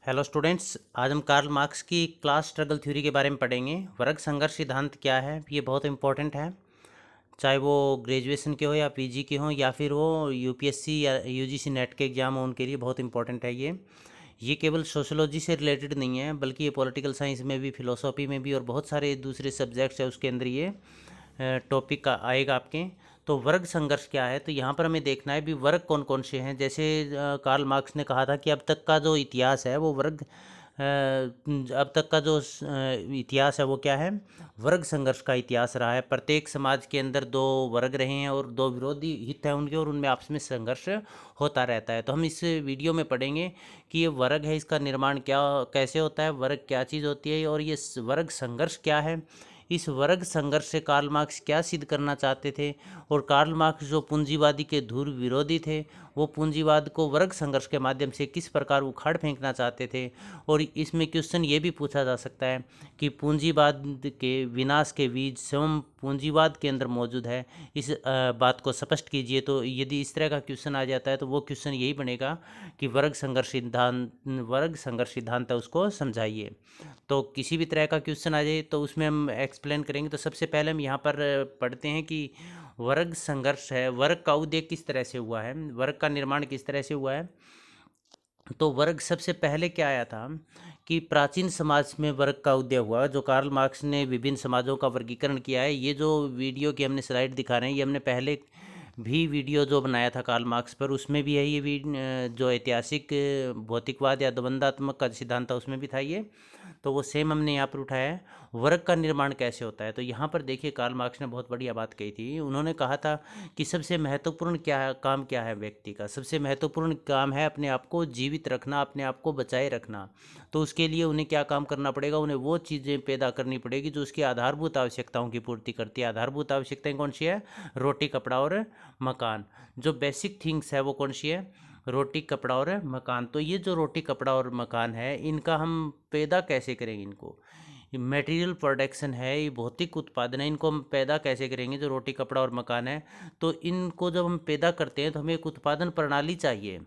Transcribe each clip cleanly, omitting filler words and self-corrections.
Hello students, आज हम Karl Marx की क्लास स्ट्रगल थ्योरी के बारे में पढ़ेंगे। वर्ग संघर्ष सिद्धांत क्या है, ये बहुत इंपॉर्टेंट है। चाहे वो ग्रेजुएशन के हो या पीजी के हो या फिर वो यूपीएससी या यूजीसी नेट के एग्जाम हो, उनके लिए बहुत इंपॉर्टेंट है ये केवल सोशोलॉजी से रिलेटेड नहीं है, बल्कि ये पॉलिटिकल साइंस में भी, फिलोसॉफी में भी और बहुत सारे दूसरे सब्जेक्ट्स है उसके अंदर ये टॉपिक का आएगा आपके। तो वर्ग संघर्ष क्या है, तो यहाँ पर हमें देखना है भी वर्ग कौन कौन से हैं। जैसे कार्ल मार्क्स ने कहा था कि अब तक का जो इतिहास है वो वर्ग अब तक का जो इतिहास है वो क्या है, वर्ग संघर्ष का इतिहास रहा है। प्रत्येक समाज के अंदर दो वर्ग रहे हैं और दो विरोधी हित हैं उनके, और उनमें आपस में संघर्ष होता रहता है। तो हम इस वीडियो में पढ़ेंगे कि ये वर्ग है, इसका निर्माण क्या कैसे होता है, वर्ग क्या चीज़ होती है और ये वर्ग संघर्ष क्या है। इस वर्ग संघर्ष से कार्ल मार्क्स क्या सिद्ध करना चाहते थे, और कार्ल मार्क्स जो पूंजीवादी के धुर विरोधी थे, वो पूंजीवाद को वर्ग संघर्ष के माध्यम से किस प्रकार उखाड़ फेंकना चाहते थे। और इसमें क्वेश्चन ये भी पूछा जा सकता है कि पूंजीवाद के विनाश के बीज स्वयं पूंजीवाद के अंदर मौजूद है। इस बात को स्पष्ट कीजिए। तो यदि इस तरह का क्वेश्चन आ जाता है तो वो क्वेश्चन यही बनेगा कि वर्ग संघर्ष सिद्धांत है उसको समझाइए। तो किसी भी तरह का क्वेश्चन आ जाए तो उसमें हम एक्सप्लेन करेंगे। तो सबसे पहले हम यहाँ पर पढ़ते हैं कि वर्ग संघर्ष है, वर्ग का उदय किस तरह से हुआ है, वर्ग का निर्माण किस तरह से हुआ है। तो वर्ग सबसे पहले क्या आया था कि प्राचीन समाज में वर्ग का उदय हुआ, जो कार्ल मार्क्स ने विभिन्न समाजों का वर्गीकरण किया है। ये जो वीडियो की हमने स्लाइड दिखा रहे हैं, ये हमने पहले भी वीडियो जो बनाया था कार्ल मार्क्स पर, उसमें भी है ये जो ऐतिहासिक भौतिकवाद या द्वंद्वात्मक का सिद्धांत था उसमें भी था ये। तो वो सेम हमने यहाँ पर उठाया है। वर्ग का निर्माण कैसे होता है, तो यहाँ पर देखिए कार्ल मार्क्स ने बहुत बढ़िया बात कही थी। उन्होंने कहा था कि सबसे महत्वपूर्ण काम क्या है व्यक्ति का, सबसे महत्वपूर्ण काम है अपने आप को जीवित रखना, अपने आप को बचाए रखना। तो उसके लिए उन्हें क्या काम करना पड़ेगा, उन्हें वो चीज़ें पैदा करनी पड़ेगी जो उसकी आधारभूत आवश्यकताओं की पूर्ति करती है। आधारभूत आवश्यकताएं कौन सी है, रोटी कपड़ा और मकान। जो बेसिक थिंग्स है वो कौन सी है, रोटी कपड़ा और मकान। तो ये जो रोटी कपड़ा और मकान है, इनका हम पैदा कैसे करेंगे, इनको मटेरियल प्रोडक्शन है, ये भौतिक उत्पादन है, इनको हम पैदा कैसे करेंगे जो रोटी कपड़ा और मकान है। तो इनको जब हम पैदा करते हैं तो हमें एक उत्पादन प्रणाली चाहिए।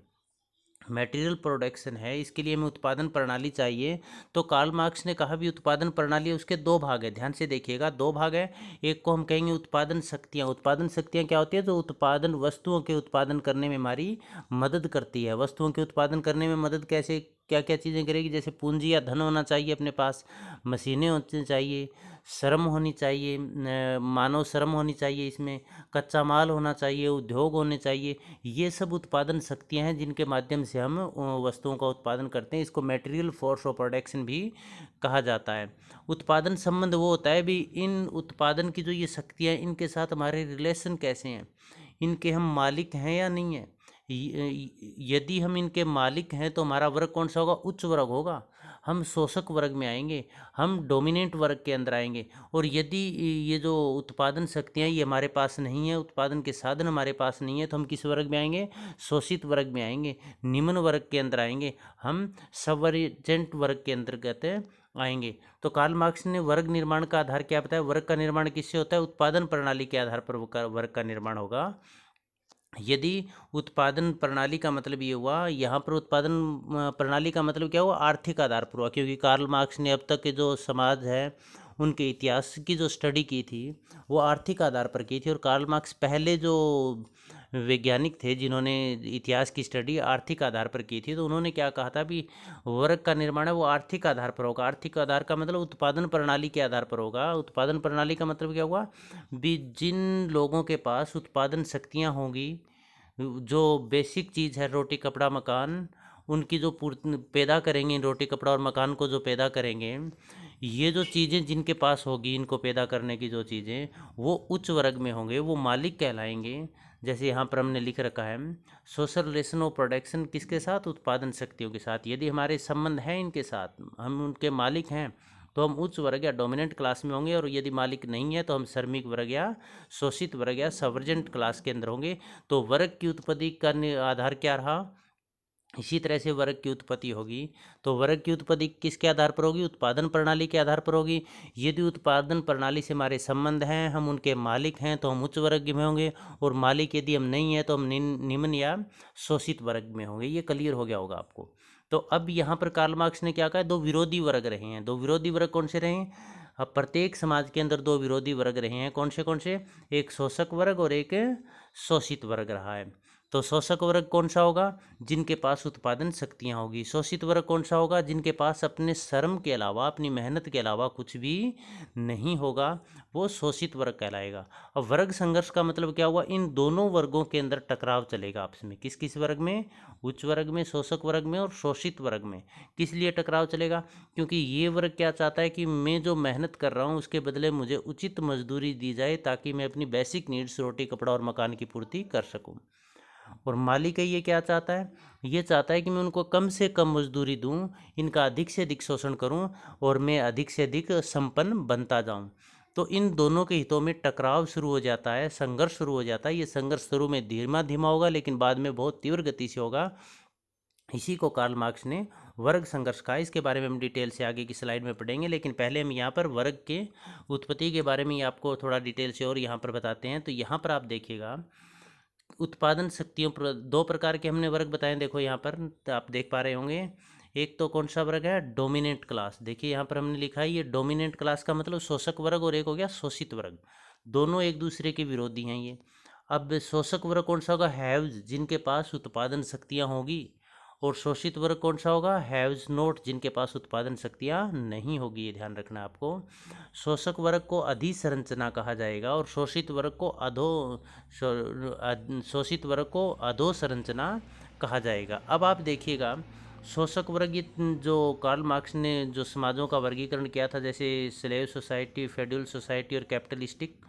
मटेरियल प्रोडक्शन है, इसके लिए हमें उत्पादन प्रणाली चाहिए। तो कार्ल मार्क्स ने कहा भी उत्पादन प्रणाली है, उसके दो भाग है, ध्यान से देखिएगा, दो भाग है। एक को हम कहेंगे उत्पादन शक्तियाँ। उत्पादन शक्तियाँ क्या होती है, जो उत्पादन वस्तुओं के उत्पादन करने में हमारी मदद करती है। वस्तुओं के उत्पादन करने में मदद कैसे, क्या क्या चीज़ें करेगी, जैसे पूंजी या धन होना चाहिए अपने पास, मशीनें होनी चाहिए, श्रम होनी चाहिए, मानव श्रम होनी चाहिए, इसमें कच्चा माल होना चाहिए, उद्योग होने चाहिए। ये सब उत्पादन शक्तियाँ हैं जिनके माध्यम से हम वस्तुओं का उत्पादन करते हैं। इसको मटेरियल फोर्स ऑफ प्रोडक्शन भी कहा जाता है। उत्पादन संबंध वो होता है भी इन उत्पादन की जो ये शक्तियाँ हैं, इनके साथ हमारे रिलेशन कैसे हैं, इनके हम मालिक हैं या नहीं हैं। यदि हम इनके मालिक हैं तो हमारा वर्ग कौन सा होगा, उच्च वर्ग होगा, हम शोषक वर्ग में आएंगे, हम डोमिनेंट वर्ग के अंदर आएंगे। और यदि ये जो उत्पादन शक्तियाँ ये हमारे पास नहीं है, उत्पादन के साधन हमारे पास नहीं है, तो हम किस वर्ग में आएंगे, शोषित वर्ग में आएंगे, निम्न वर्ग के अंदर आएंगे, हम सबवर्जेंट वर्ग के अंतर्गत आएंगे। तो कार्ल मार्क्स ने वर्ग निर्माण का आधार क्या बताया, वर्ग का निर्माण किससे होता है, उत्पादन प्रणाली के आधार पर वर्ग का निर्माण होगा। यदि उत्पादन प्रणाली का मतलब ये हुआ, यहाँ पर उत्पादन प्रणाली का मतलब क्या हुआ, आर्थिक आधार पर हुआ। क्योंकि कार्ल मार्क्स ने अब तक के जो समाज है उनके इतिहास की जो स्टडी की थी वो आर्थिक आधार पर की थी। और कार्ल मार्क्स पहले जो वैज्ञानिक थे जिन्होंने इतिहास की स्टडी आर्थिक आधार पर की थी। तो उन्होंने क्या कहा था भी वर्ग का निर्माण है वो आर्थिक आधार पर होगा। आर्थिक आधार का मतलब उत्पादन प्रणाली के आधार पर होगा। उत्पादन प्रणाली का मतलब क्या हुआ भी जिन लोगों के पास उत्पादन शक्तियाँ होंगी, जो बेसिक चीज़ है रोटी कपड़ा मकान, उनकी जो पैदा करेंगे, रोटी कपड़ा और मकान को जो पैदा करेंगे, ये जो चीज़ें जिनके पास होगी, इनको पैदा करने की जो चीज़ें, वो उच्च वर्ग में होंगे, वो मालिक कहलाएंगे। जैसे यहाँ पर हमने लिख रखा है सोशल रिलेशन ऑफ प्रोडक्शन किसके साथ, उत्पादन शक्तियों के साथ। यदि हमारे संबंध हैं इनके साथ, हम उनके मालिक हैं, तो हम उच्च वर्ग या डोमिनेंट क्लास में होंगे। और यदि मालिक नहीं है तो हम श्रमिक वर्ग या शोषित वर्ग या सबवर्जेंट क्लास के अंदर होंगे। तो वर्ग की उत्पत्ति का आधार क्या रहा, इसी तरह से वर्ग की उत्पत्ति होगी। तो वर्ग की उत्पत्ति किसके आधार पर होगी, उत्पादन प्रणाली के आधार पर होगी। यदि उत्पादन प्रणाली से हमारे संबंध हैं, हम उनके मालिक हैं, तो हम उच्च वर्ग में होंगे। और मालिक यदि हम नहीं हैं तो हम निम्न या शोषित वर्ग में होंगे। ये क्लियर हो गया होगा आपको। तो अब यहाँ पर कार्ल मार्क्स ने क्या कहा, दो विरोधी वर्ग रहे हैं। दो विरोधी वर्ग कौन से रहे हैं? अब प्रत्येक समाज के अंदर दो विरोधी वर्ग रहे हैं। कौन से? एक शोषक वर्ग और एक शोषित वर्ग रहा है। तो शोषक वर्ग कौन सा होगा? जिनके पास उत्पादन शक्तियाँ होगी। शोषित वर्ग कौन सा होगा? जिनके पास अपने श्रम के अलावा, अपनी मेहनत के अलावा कुछ भी नहीं होगा, वो शोषित वर्ग कहलाएगा। अब वर्ग संघर्ष का मतलब क्या हुआ? इन दोनों वर्गों के अंदर टकराव चलेगा आपस में। किस किस वर्ग में? उच्च वर्ग में, शोषक वर्ग में और शोषित वर्ग में। किस लिए टकराव चलेगा? क्योंकि ये वर्ग क्या चाहता है कि मैं जो मेहनत कर रहा हूँ उसके बदले मुझे उचित मजदूरी दी जाए, ताकि मैं अपनी बेसिक नीड्स, रोटी कपड़ा और मकान की पूर्ति कर सकूँ। और मालिक है ये क्या चाहता है? ये चाहता है कि मैं उनको कम से कम मजदूरी दूं, इनका अधिक से अधिक शोषण करूं और मैं अधिक से अधिक संपन्न बनता जाऊं। तो इन दोनों के हितों में टकराव शुरू हो जाता है, संघर्ष शुरू हो जाता है। ये संघर्ष शुरू में धीमा धीमा होगा, लेकिन बाद में बहुत तीव्र गति से होगा। इसी को कार्ल मार्क्स ने वर्ग संघर्ष कहा। इसके बारे में हम डिटेल से आगे की स्लाइड में पढ़ेंगे, लेकिन पहले हम यहाँ पर वर्ग के उत्पत्ति के बारे में आपको थोड़ा डिटेल से और यहाँ पर बताते हैं। तो यहाँ पर आप देखिएगा, उत्पादन शक्तियों पर दो प्रकार के हमने वर्ग बताए। देखो यहाँ पर तो आप देख पा रहे होंगे, एक तो कौन सा वर्ग है? Dominant class. देखिए यहाँ पर हमने लिखा है, ये डोमिनेंट क्लास का मतलब शोषक वर्ग, और एक हो गया शोषित वर्ग। दोनों एक दूसरे के विरोधी हैं ये। अब शोषक वर्ग कौन सा होगा? हैव्स, जिनके पास उत्पादन शक्तियाँ होगी। और शोषित वर्ग कौन सा होगा? हैव्स नोट, जिनके पास उत्पादन शक्तियाँ नहीं होगी। ये ध्यान रखना आपको। शोषक वर्ग को अधिसंरचना कहा जाएगा और शोषित वर्ग को शोषित वर्ग को अधोसंरचना कहा जाएगा। अब आप देखिएगा, शोषक वर्ग जो कार्ल मार्क्स ने जो समाजों का वर्गीकरण किया था, जैसे स्लेव सोसाइटी, फेड्यूल सोसाइटी और कैपिटलिस्टिक,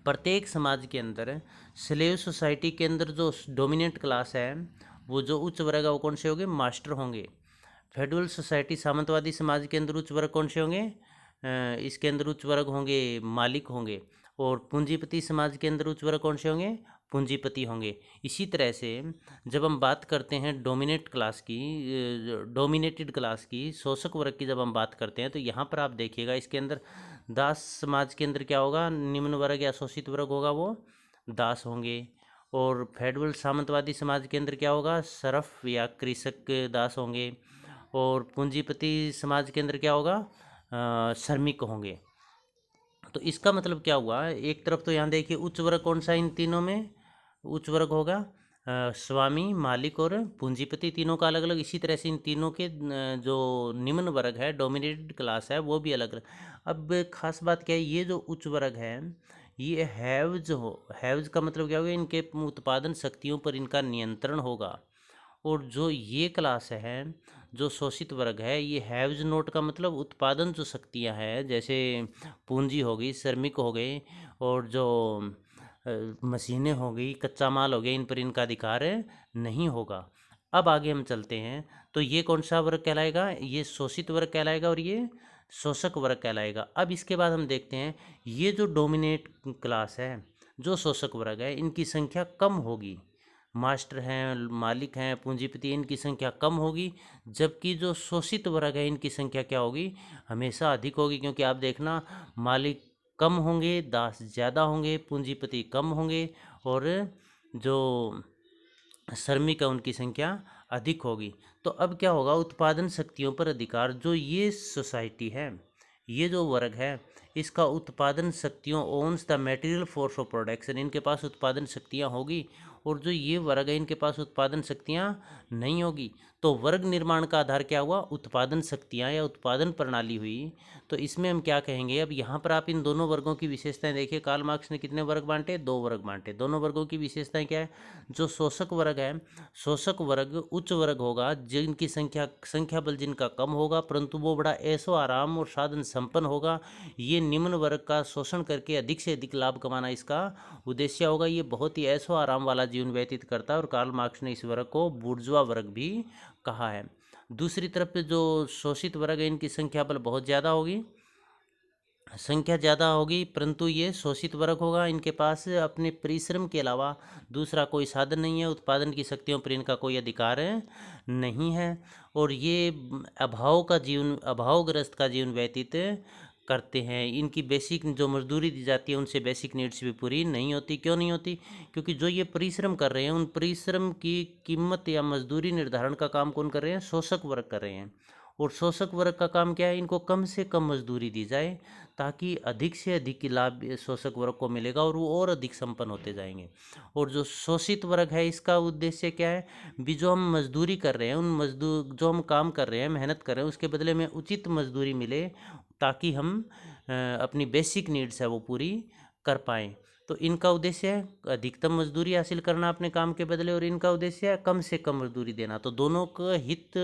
प्रत्येक समाज के अंदर स्लेव सोसाइटी के अंदर जो डोमिनेंट क्लास है, वो जो उच्च वर्ग है, वो कौन से होंगे? मास्टर होंगे। फेडरल सोसाइटी, सामंतवादी समाज के अंदर उच्च वर्ग कौन से होंगे? इसके अंदर उच्च वर्ग होंगे मालिक होंगे। और पूंजीपति समाज के अंदर उच्च वर्ग कौन से होंगे? पूंजीपति होंगे। इसी तरह से जब हम बात करते हैं डोमिनेट क्लास की, डोमिनेटेड क्लास की, शोषक वर्ग की जब हम बात करते हैं, तो यहाँ पर आप देखिएगा, इसके अंदर दास समाज के अंदर क्या होगा? निम्न वर्ग या शोषित वर्ग होगा, वो दास होंगे। और फेडरल सामंतवादी समाज के अंदर क्या होगा? सरफ या कृषक दास होंगे। और पूंजीपति समाज के अंदर क्या होगा? श्रमिक होंगे। तो इसका मतलब क्या हुआ? एक तरफ तो यहाँ देखिए उच्च वर्ग कौन सा इन तीनों में? उच्च वर्ग होगा स्वामी, मालिक और पूंजीपति, तीनों का अलग अलग। इसी तरह से इन तीनों के जो निम्न वर्ग है, डोमिनेटेड क्लास है, वो भी अलग अलग। अब खास बात क्या है, ये जो उच्च वर्ग है, ये हैव्स का मतलब क्या होगा? इनके उत्पादन शक्तियों पर इनका नियंत्रण होगा। और जो ये क्लास है, जो शोषित वर्ग है, ये हैव्स नोट का मतलब उत्पादन जो शक्तियां हैं, जैसे पूंजी हो गई, श्रमिक हो गए, और जो मशीनें हो गई, कच्चा माल हो गया, इन पर इनका अधिकार नहीं होगा। अब आगे हम चलते हैं, तो ये कौन सा वर्ग कहलाएगा? ये शोषित वर्ग कहलाएगा और ये शोषक वर्ग कहलाएगा। अब इसके बाद हम देखते हैं, ये जो डोमिनेट क्लास है, जो शोषक वर्ग है, इनकी संख्या कम होगी। मास्टर हैं, मालिक हैं, पूंजीपति, इनकी संख्या कम होगी। जबकि जो शोषित वर्ग है, इनकी संख्या क्या होगी? हमेशा अधिक होगी। क्योंकि आप देखना, मालिक कम होंगे, दास ज़्यादा होंगे, पूंजीपति कम होंगे, और जो श्रमिक है उनकी संख्या अधिक होगी। तो अब क्या होगा? उत्पादन शक्तियों पर अधिकार, जो ये सोसाइटी है, ये जो वर्ग है, इसका उत्पादन शक्तियों, owns the material force of production, इनके पास उत्पादन शक्तियाँ होगी। और जो ये वर्ग है, इनके पास उत्पादन शक्तियाँ नहीं होगी। तो वर्ग निर्माण का आधार क्या हुआ? उत्पादन शक्तियाँ या उत्पादन प्रणाली हुई। तो इसमें हम क्या कहेंगे? अब यहाँ पर आप इन दोनों वर्गों की विशेषताएं देखिए। कार्ल मार्क्स ने कितने वर्ग बांटे? 2 वर्ग बांटे। दोनों वर्गों की विशेषताएं क्या है? जो शोषक वर्ग है, शोषक वर्ग उच्च वर्ग होगा, जिनकी संख्या बल जिनका कम होगा, परंतु वो बड़ा ऐशो आराम और साधन संपन्न होगा। ये निम्न वर्ग का शोषण करके अधिक से अधिक लाभ कमाना इसका उद्देश्य होगा। ये बहुत ही ऐशो आराम वाला जीवन व्यतीत करता है, और कार्ल मार्क्स ने इस वर्ग को बूर्जुआ वर्ग भी कहा है। दूसरी तरफ पे जो शोषित वर्ग है, इनकी संख्या बल बहुत ज़्यादा होगी, परंतु ये शोषित वर्ग होगा। इनके पास अपने परिश्रम के अलावा दूसरा कोई साधन नहीं है, उत्पादन की शक्तियों पर इनका कोई अधिकार नहीं है, और ये अभावग्रस्त का जीवन व्यतीत करते हैं, इनकी बेसिक जो मजदूरी दी जाती है उनसे बेसिक नीड्स भी पूरी नहीं होती। क्यों नहीं होती? क्योंकि जो ये परिश्रम कर रहे हैं उन परिश्रम की कीमत या मजदूरी निर्धारण का काम कौन कर रहे हैं? शोषक वर्ग कर रहे हैं। और शोषक वर्ग का काम क्या है? इनको कम से कम मजदूरी दी जाए ताकि अधिक से अधिक लाभ शोषक वर्ग को मिलेगा और वो और अधिक संपन्न होते जाएंगे। और जो शोषित वर्ग है इसका उद्देश्य क्या है? भी जो हम मजदूरी कर रहे हैं, उन मजदूर जो हम काम कर रहे हैं, मेहनत कर रहे हैं, उसके बदले में उचित मजदूरी मिले ताकि हम अपनी बेसिक नीड्स है वो पूरी कर पाएँ। तो इनका उद्देश्य है अधिकतम मजदूरी हासिल करना अपने काम के बदले, और इनका उद्देश्य है कम से कम मजदूरी देना। तो दोनों का हित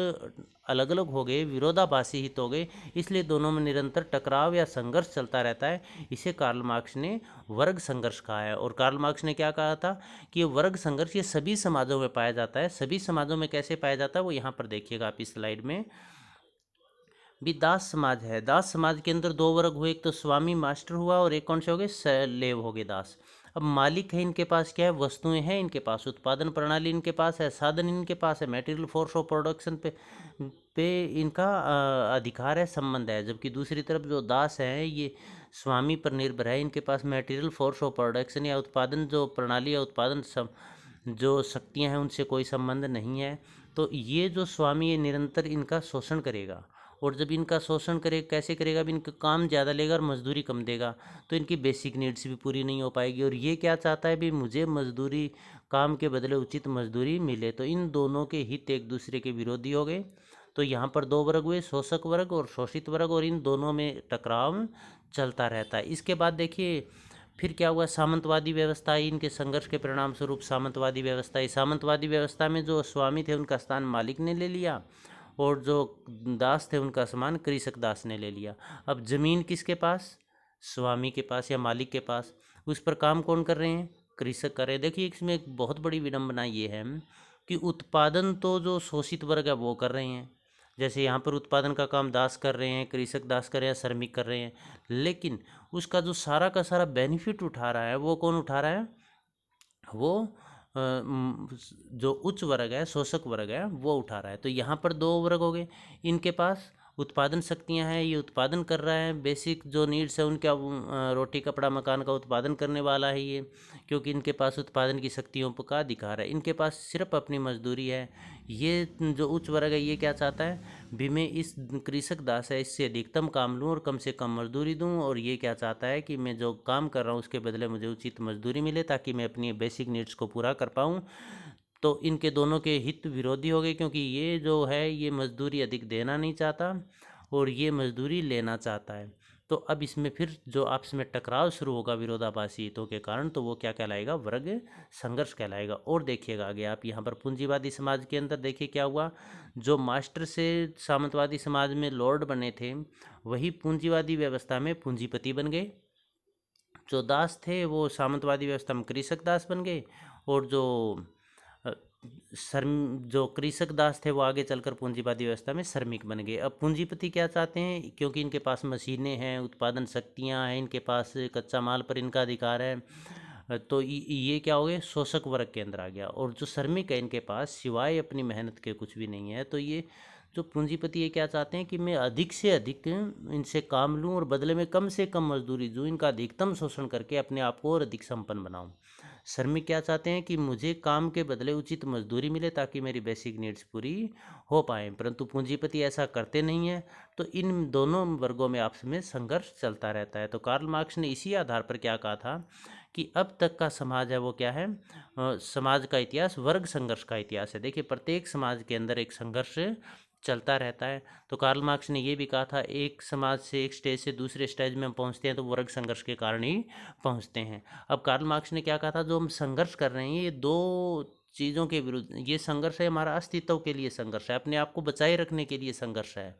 अलग अलग हो गए, विरोधाभासी हित हो गए, इसलिए दोनों में निरंतर टकराव या संघर्ष चलता रहता है। इसे कार्ल मार्क्स ने वर्ग संघर्ष कहा है। और कार्ल मार्क्स ने क्या कहा था कि ये वर्ग संघर्ष ये सभी समाजों में पाया जाता है। सभी समाजों में कैसे पाया जाता है वो यहाँ पर देखिएगा आप इस स्लाइड में। भी दास समाज है, दास समाज के अंदर दो वर्ग हुए, एक तो स्वामी मास्टर हुआ और एक कौन से हो गए? स्लेव हो गए, दास। अब मालिक है, इनके पास क्या है? वस्तुएं हैं इनके पास, उत्पादन प्रणाली इनके पास है, साधन इनके पास है, मटेरियल फोर्स ऑफ प्रोडक्शन पे इनका अधिकार है, संबंध है। जबकि दूसरी तरफ जो दास है ये स्वामी पर निर्भर है, इनके पास मटेरियल फोर्स ऑफ प्रोडक्शन या उत्पादन जो प्रणाली या उत्पादन जो शक्तियां हैं उनसे कोई संबंध नहीं है। तो ये जो स्वामी है निरंतर इनका शोषण करेगा, और जब इनका शोषण करे कैसे करेगा? अब इनका काम ज़्यादा लेगा और मजदूरी कम देगा, तो इनकी बेसिक नीड्स भी पूरी नहीं हो पाएगी। और ये क्या चाहता है? भी मुझे मजदूरी, काम के बदले उचित मजदूरी मिले। तो इन दोनों के हित एक दूसरे के विरोधी हो गए। तो यहाँ पर दो वर्ग हुए, शोषक वर्ग और शोषित वर्ग, और इन दोनों में टकराव चलता रहता है। इसके बाद देखिए फिर क्या हुआ? सामंतवादी व्यवस्था आई। इनके संघर्ष के परिणाम स्वरूप सामंतवादी व्यवस्था आई। सामंतवादी व्यवस्था में जो स्वामी थे उनका स्थान मालिक ने ले लिया, और जो दास थे उनका सामान कृषक दास ने ले लिया। अब जमीन किसके पास? स्वामी के पास या मालिक के पास। उस पर काम कौन कर रहे हैं? कृषक कर रहे हैं। देखिए इसमें एक बहुत बड़ी विडंबना ये है कि उत्पादन तो जो शोषित वर्ग है वो कर रहे हैं, जैसे यहाँ पर उत्पादन का काम दास कर रहे हैं, कृषक दास कर रहे हैं, श्रमिक कर रहे हैं, लेकिन उसका जो सारा का सारा बेनिफिट उठा रहा है वो कौन उठा रहा है? वो जो उच्च वर्ग है, शोषक वर्ग है, वो उठा रहा है। तो यहाँ पर दो वर्ग हो गए, इनके पास उत्पादन शक्तियाँ हैं, ये उत्पादन कर रहा है, बेसिक जो नीड्स है उनका रोटी कपड़ा मकान का उत्पादन करने वाला है ये, क्योंकि इनके पास उत्पादन की शक्तियों का अधिकार है। इनके पास सिर्फ अपनी मजदूरी है। ये जो उच्च वर्ग है ये क्या चाहता है? भी मैं इस कृषक दास है इससे अधिकतम काम लूँ और कम से कम मजदूरी दूँ, और ये क्या चाहता है कि मैं जो काम कर रहा हूँ उसके बदले मुझे उचित मजदूरी मिले ताकि मैं अपनी बेसिक नीड्स को पूरा कर पाऊँ। तो इनके दोनों के हित विरोधी हो गए, क्योंकि ये जो है ये मजदूरी अधिक देना नहीं चाहता और ये मजदूरी लेना चाहता है। तो अब इसमें फिर जो आपस में टकराव शुरू होगा विरोधाभासी हितों के कारण, तो वो क्या कहलाएगा? वर्ग संघर्ष कहलाएगा। और देखिएगा आगे आप यहाँ पर पूंजीवादी समाज के अंदर देखिए क्या हुआ। जो मास्टर से सामंतवादी समाज में लॉर्ड बने थे वही पूंजीवादी व्यवस्था में पूंजीपति बन गए। जो दास थे वो सामंतवादी व्यवस्था में कृषक दास बन गए, और जो श्रम जो कृषक दास थे वो आगे चलकर पूंजीवादी व्यवस्था में श्रमिक बन गए। अब पूंजीपति क्या चाहते हैं? क्योंकि इनके पास मशीनें हैं, उत्पादन शक्तियां हैं, इनके पास कच्चा माल पर इनका अधिकार है, तो ये क्या हो गए? शोषक वर्ग के अंदर आ गया। और जो श्रमिक है इनके पास सिवाय अपनी मेहनत के कुछ भी नहीं है। तो ये जो पूंजीपति ये क्या चाहते हैं कि मैं अधिक से अधिक इनसे काम लूं और बदले में कम से कम मजदूरी दूं, इनका अधिकतम शोषण करके अपने आप को और अधिक संपन्न बनाऊं। श्रमिक क्या चाहते हैं कि मुझे काम के बदले उचित मजदूरी मिले ताकि मेरी बेसिक नीड्स पूरी हो पाएँ, परंतु पूंजीपति ऐसा करते नहीं हैं। तो इन दोनों वर्गों में आपस में संघर्ष चलता रहता है। तो कार्ल मार्क्स ने इसी आधार पर क्या कहा था कि अब तक का समाज है वो क्या है? समाज का इतिहास वर्ग संघर्ष का इतिहास है। देखिए प्रत्येक समाज के अंदर एक संघर्ष चलता रहता है। तो कार्ल मार्क्स ने ये भी कहा था एक समाज से एक स्टेज से दूसरे स्टेज में हम पहुंचते हैं तो वर्ग संघर्ष के कारण ही पहुंचते हैं। अब कार्ल मार्क्स ने क्या कहा था? जो हम संघर्ष कर रहे हैं ये दो चीज़ों के विरुद्ध, ये संघर्ष है हमारा अस्तित्व के लिए संघर्ष है, अपने आप को बचाए रखने के लिए संघर्ष है।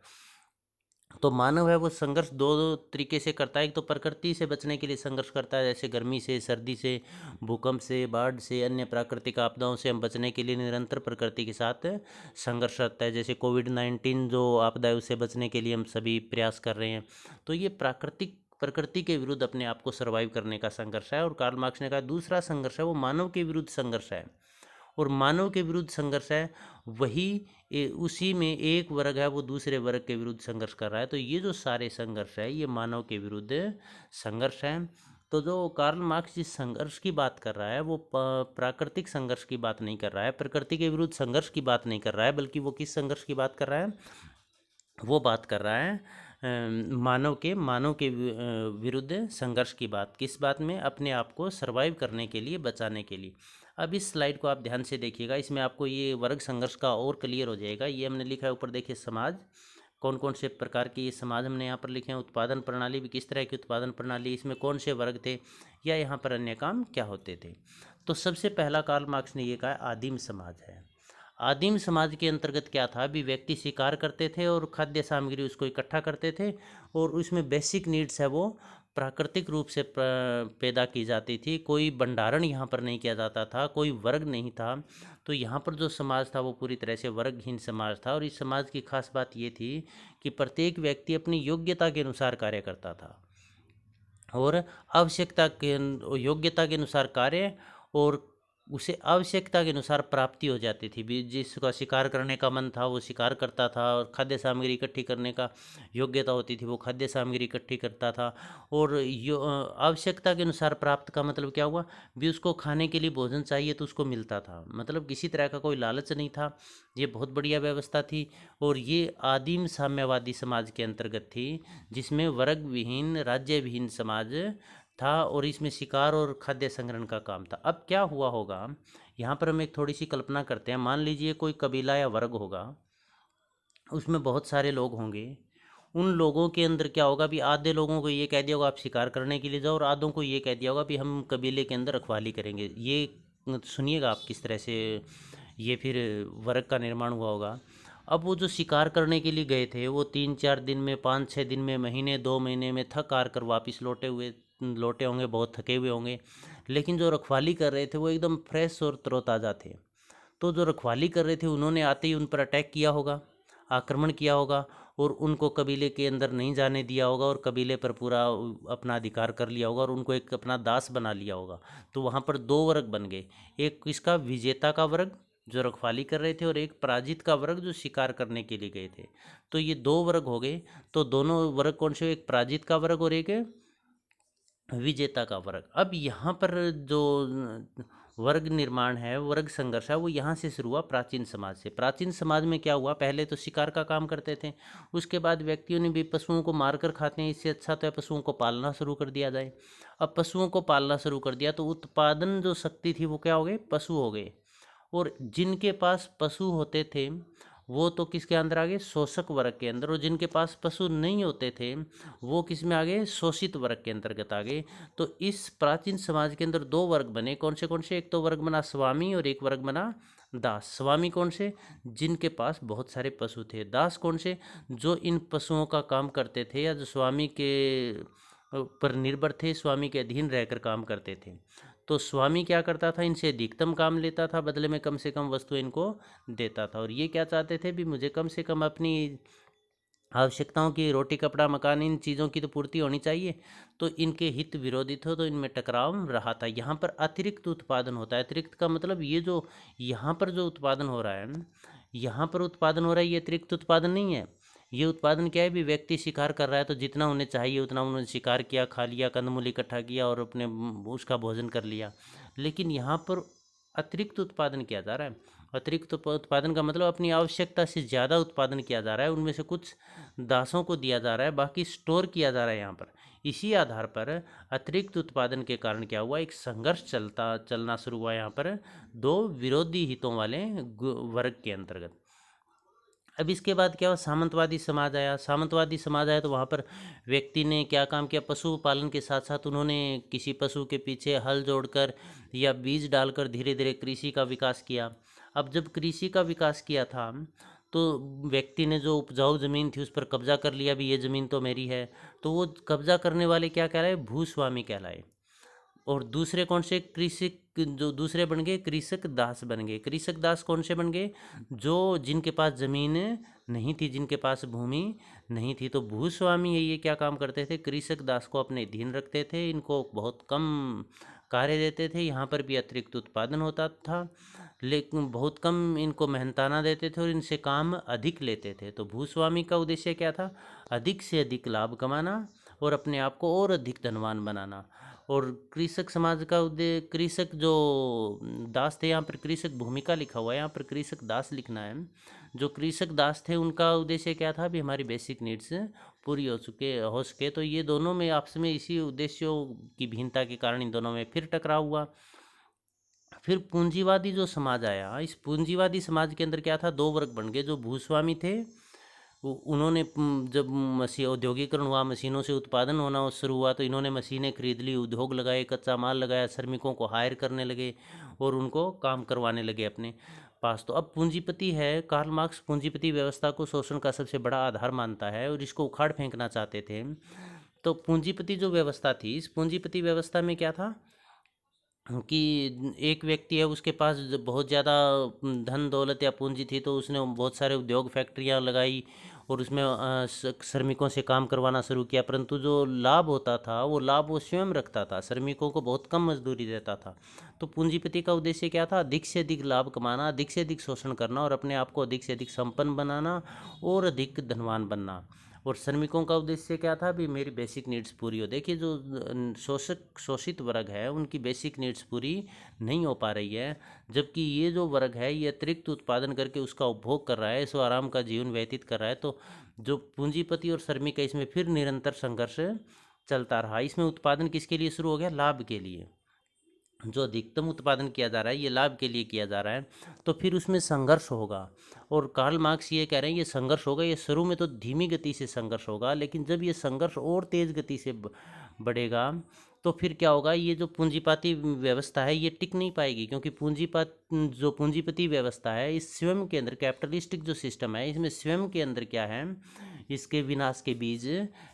तो मानव है वो संघर्ष दो तरीके से करता है। एक तो प्रकृति से बचने के लिए संघर्ष करता है, जैसे गर्मी से, सर्दी से, भूकंप से, बाढ़ से, अन्य प्राकृतिक आपदाओं से हम बचने के लिए निरंतर प्रकृति के साथ संघर्ष करता है। जैसे कोविड-19 जो आपदा है उससे बचने के लिए हम सभी प्रयास कर रहे हैं। तो ये प्रकृति के विरुद्ध अपने आप को सर्वाइव करने का संघर्ष है। और कार्ल मार्क्स ने कहा दूसरा संघर्ष है वो मानव के विरुद्ध संघर्ष है। और मानव के विरुद्ध संघर्ष है वही उसी में एक वर्ग है वो दूसरे वर्ग के विरुद्ध संघर्ष कर रहा है। तो ये जो सारे संघर्ष है ये मानव के विरुद्ध संघर्ष है। तो जो कार्ल मार्क्स जिस संघर्ष की बात कर रहा है वो प्राकृतिक संघर्ष की बात नहीं कर रहा है, प्रकृति के विरुद्ध संघर्ष की बात नहीं कर रहा है, बल्कि वो किस संघर्ष की बात कर रहा है, वो बात कर रहा है मानव के विरुद्ध संघर्ष की बात। किस बात में? अपने आप को सरवाइव करने के लिए, बचाने के लिए। अब इस स्लाइड को आप ध्यान से देखिएगा, इसमें आपको ये वर्ग संघर्ष का और क्लियर हो जाएगा। ये हमने लिखा है ऊपर, देखिए समाज, कौन कौन से प्रकार के ये समाज हमने यहाँ पर लिखे हैं। उत्पादन प्रणाली भी किस तरह की उत्पादन प्रणाली, इसमें कौन से वर्ग थे, या यहाँ पर अन्य काम क्या होते थे। तो सबसे पहला कार्ल मार्क्स ने ये कहा आदिम समाज है। आदिम समाज के अंतर्गत क्या था, भी व्यक्ति शिकार करते थे और खाद्य सामग्री उसको इकट्ठा करते थे, और उसमें बेसिक नीड्स है वो प्राकृतिक रूप से पैदा की जाती थी। कोई भंडारण यहाँ पर नहीं किया जाता था, कोई वर्ग नहीं था। तो यहाँ पर जो समाज था वो पूरी तरह से वर्गहीन समाज था। और इस समाज की खास बात ये थी कि प्रत्येक व्यक्ति अपनी योग्यता के अनुसार कार्य करता था, और योग्यता के अनुसार कार्य, और उसे आवश्यकता के अनुसार प्राप्ति हो जाती थी। भी जिसका शिकार करने का मन था वो शिकार करता था, और खाद्य सामग्री इकट्ठी करने का योग्यता होती थी वो खाद्य सामग्री इकट्ठी करता था। और आवश्यकता के अनुसार प्राप्त का मतलब क्या हुआ, भी उसको खाने के लिए भोजन चाहिए तो उसको मिलता था, मतलब किसी तरह का कोई लालच नहीं था। ये बहुत बढ़िया व्यवस्था थी। और ये आदिम साम्यवादी समाज के अंतर्गत थी, जिसमें वर्ग विहीन, राज्य विहीन समाज था, और इसमें शिकार और खाद्य संग्रहण का काम था। अब क्या हुआ होगा, यहाँ पर हम एक थोड़ी सी कल्पना करते हैं। मान लीजिए कोई कबीला या वर्ग होगा, उसमें बहुत सारे लोग होंगे। उन लोगों के अंदर क्या होगा, भी आधे लोगों को ये कह दिया होगा आप शिकार करने के लिए जाओ, और आधों को ये कह दिया होगा भी हम कबीले के अंदर रखवाली करेंगे। ये सुनिएगा आप किस तरह से ये फिर वर्ग का निर्माण हुआ होगा। अब वो जो शिकार करने के लिए गए थे वो 3-4 दिन में, 5-6 दिन में, महीने 2 महीने में थक हार कर वापस लौटे होंगे, बहुत थके हुए होंगे। लेकिन जो रखवाली कर रहे थे वो एकदम फ्रेश और तरोताज़ा थे। तो जो रखवाली कर रहे थे उन्होंने आते ही उन पर अटैक किया होगा, आक्रमण किया होगा, और उनको कबीले के अंदर नहीं जाने दिया होगा, और कबीले पर पूरा अपना अधिकार कर लिया होगा, और उनको एक अपना दास बना लिया होगा। तो वहाँ पर 2 वर्ग बन गए, एक इसका विजेता का वर्ग जो रखवाली कर रहे थे, और एक पराजित का वर्ग जो शिकार करने के लिए गए थे। तो ये 2 वर्ग हो गए। तो दोनों वर्ग कौन से, एक पराजित का वर्ग और एक विजेता का वर्ग। अब यहाँ पर जो वर्ग निर्माण है, वर्ग संघर्ष है, वो यहाँ से शुरू हुआ प्राचीन समाज से। प्राचीन समाज में क्या हुआ, पहले तो शिकार का काम करते थे, उसके बाद व्यक्तियों ने भी पशुओं को मारकर खाते हैं, इससे अच्छा तो है पशुओं को पालना शुरू कर दिया जाए। अब पशुओं को पालना शुरू कर दिया तो उत्पादन जो शक्ति थी वो क्या हो गए, पशु हो गए। और जिनके पास पशु होते थे वो तो किसके अंदर आ गए, शोषक वर्ग के अंदर। और जिनके पास पशु नहीं होते थे वो किस में आ गए, शोषित वर्ग के अंतर्गत आ गए। तो इस प्राचीन समाज के अंदर 2 वर्ग बने, कौन से, एक तो वर्ग बना स्वामी और एक वर्ग बना दास। स्वामी कौन से, जिनके पास बहुत सारे पशु थे। दास कौन से, जो इन पशुओं का काम करते थे, या जो स्वामी के पर निर्भर थे, स्वामी के अधीन रहकर काम करते थे। तो स्वामी क्या करता था, इनसे अधिकतम काम लेता था, बदले में कम से कम वस्तु इनको देता था। और ये क्या चाहते थे, भी मुझे कम से कम अपनी आवश्यकताओं की, रोटी कपड़ा मकान, इन चीज़ों की तो पूर्ति होनी चाहिए। तो इनके हित विरोधी थे, तो इनमें टकराव रहा था। यहाँ पर अतिरिक्त उत्पादन होता है। अतिरिक्त का मतलब ये जो यहाँ पर जो उत्पादन हो रहा है, यहाँ पर उत्पादन हो रहा है, ये अतिरिक्त उत्पादन नहीं है। ये उत्पादन क्या है, भी व्यक्ति शिकार कर रहा है तो जितना उन्हें चाहिए उतना उन्होंने शिकार किया, खा लिया, कंदमूल इकट्ठा किया और अपने उसका भोजन कर लिया। लेकिन यहाँ पर अतिरिक्त उत्पादन किया जा रहा है। अतिरिक्त उत्पादन का मतलब अपनी आवश्यकता से ज़्यादा उत्पादन किया जा रहा है, उनमें से कुछ दासों को दिया जा रहा है, बाकी स्टोर किया जा रहा है यहाँ पर। इसी आधार पर अतिरिक्त उत्पादन के कारण क्या हुआ, एक संघर्ष चलना शुरू हुआ यहाँ पर 2 विरोधी हितों वाले वर्ग के अंतर्गत। अब इसके बाद क्या हुआ, सामंतवादी समाज आया। सामंतवादी समाज आया तो वहाँ पर व्यक्ति ने क्या काम किया, पशु पालन के साथ साथ उन्होंने किसी पशु के पीछे हल जोड़कर या बीज डालकर धीरे धीरे कृषि का विकास किया। अब जब कृषि का विकास किया था तो व्यक्ति ने जो उपजाऊ ज़मीन थी उस पर कब्जा कर लिया, भी ये ज़मीन तो मेरी है। तो वो कब्जा करने वाले क्या कहलाए, भूस्वामी कहलाए। और दूसरे कौन से, कृषक, जो दूसरे बन गए कृषक दास बन गए। कृषक दास कौन से बन गए, जो जिनके पास जमीन नहीं थी, जिनके पास भूमि नहीं थी। तो भूस्वामी ये क्या काम करते थे, कृषक दास को अपने अधीन रखते थे, इनको बहुत कम कार्य देते थे, यहाँ पर भी अतिरिक्त उत्पादन होता था, लेकिन बहुत कम इनको मेहनताना देते थे और इनसे काम अधिक लेते थे। तो भूस्वामी का उद्देश्य क्या था? अधिक से अधिक लाभ कमाना और अपने आप को और अधिक धनवान बनाना। और कृषक समाज का उद्देश्य, कृषक जो दास थे, यहाँ पर कृषक भूमिका लिखा हुआ है, यहाँ पर कृषक दास लिखना है। जो कृषक दास थे उनका उद्देश्य क्या था? भी हमारी बेसिक नीड्स पूरी हो सके। तो ये दोनों में आपस में इसी उद्देश्यों की भिन्नता के कारण इन दोनों में फिर टकराव हुआ। फिर पूंजीवादी जो समाज आया, इस पूंजीवादी समाज के अंदर क्या था? दो वर्ग बन गए। जो भूस्वामी थे उन्होंने जब औद्योगिकरण हुआ, मशीनों से उत्पादन होना शुरू हुआ, तो इन्होंने मशीनें खरीद ली, उद्योग लगाए, कच्चा माल लगाया, श्रमिकों को हायर करने लगे और उनको काम करवाने लगे अपने पास। तो अब पूंजीपति है, कार्ल मार्क्स पूंजीपति व्यवस्था को शोषण का सबसे बड़ा आधार मानता है और इसको उखाड़ फेंकना चाहते थे। तो पूंजीपति जो व्यवस्था थी, इस पूंजीपति व्यवस्था में क्या था कि एक व्यक्ति है, उसके पास बहुत ज़्यादा धन दौलत या पूंजी थी, तो उसने बहुत सारे उद्योग फैक्ट्रियां लगाई और उसमें श्रमिकों से काम करवाना शुरू किया। परंतु जो लाभ होता था वो लाभ वो स्वयं रखता था, श्रमिकों को बहुत कम मजदूरी देता था। तो पूंजीपति का उद्देश्य क्या था? अधिक से अधिक लाभ कमाना, अधिक से अधिक शोषण करना और अपने आप को अधिक से अधिक संपन्न बनाना और अधिक धनवान बनना। और श्रमिकों का उद्देश्य क्या था? भी मेरी बेसिक नीड्स पूरी हो। देखिए, जो शोषित वर्ग है उनकी बेसिक नीड्स पूरी नहीं हो पा रही है, जबकि ये जो वर्ग है ये अतिरिक्त उत्पादन करके उसका उपभोग कर रहा है, सो आराम का जीवन व्यतीत कर रहा है। तो जो पूंजीपति और श्रमिक है, इसमें फिर निरंतर संघर्ष चलता रहा। इसमें उत्पादन किसके लिए शुरू हो गया? लाभ के लिए। जो अधिकतम उत्पादन किया जा रहा है ये लाभ के लिए किया जा रहा है, तो फिर उसमें संघर्ष होगा। और कार्ल मार्क्स ये कह रहे हैं ये संघर्ष होगा, ये शुरू में तो धीमी गति से संघर्ष होगा, लेकिन जब ये संघर्ष और तेज गति से बढ़ेगा तो फिर क्या होगा? ये जो पूंजीपाती व्यवस्था है ये टिक नहीं पाएगी, क्योंकि जो पूंजीपति व्यवस्था है इस स्वयं के अंदर, कैपिटलिस्टिक जो सिस्टम है इसमें स्वयं के अंदर क्या है? इसके विनाश के बीज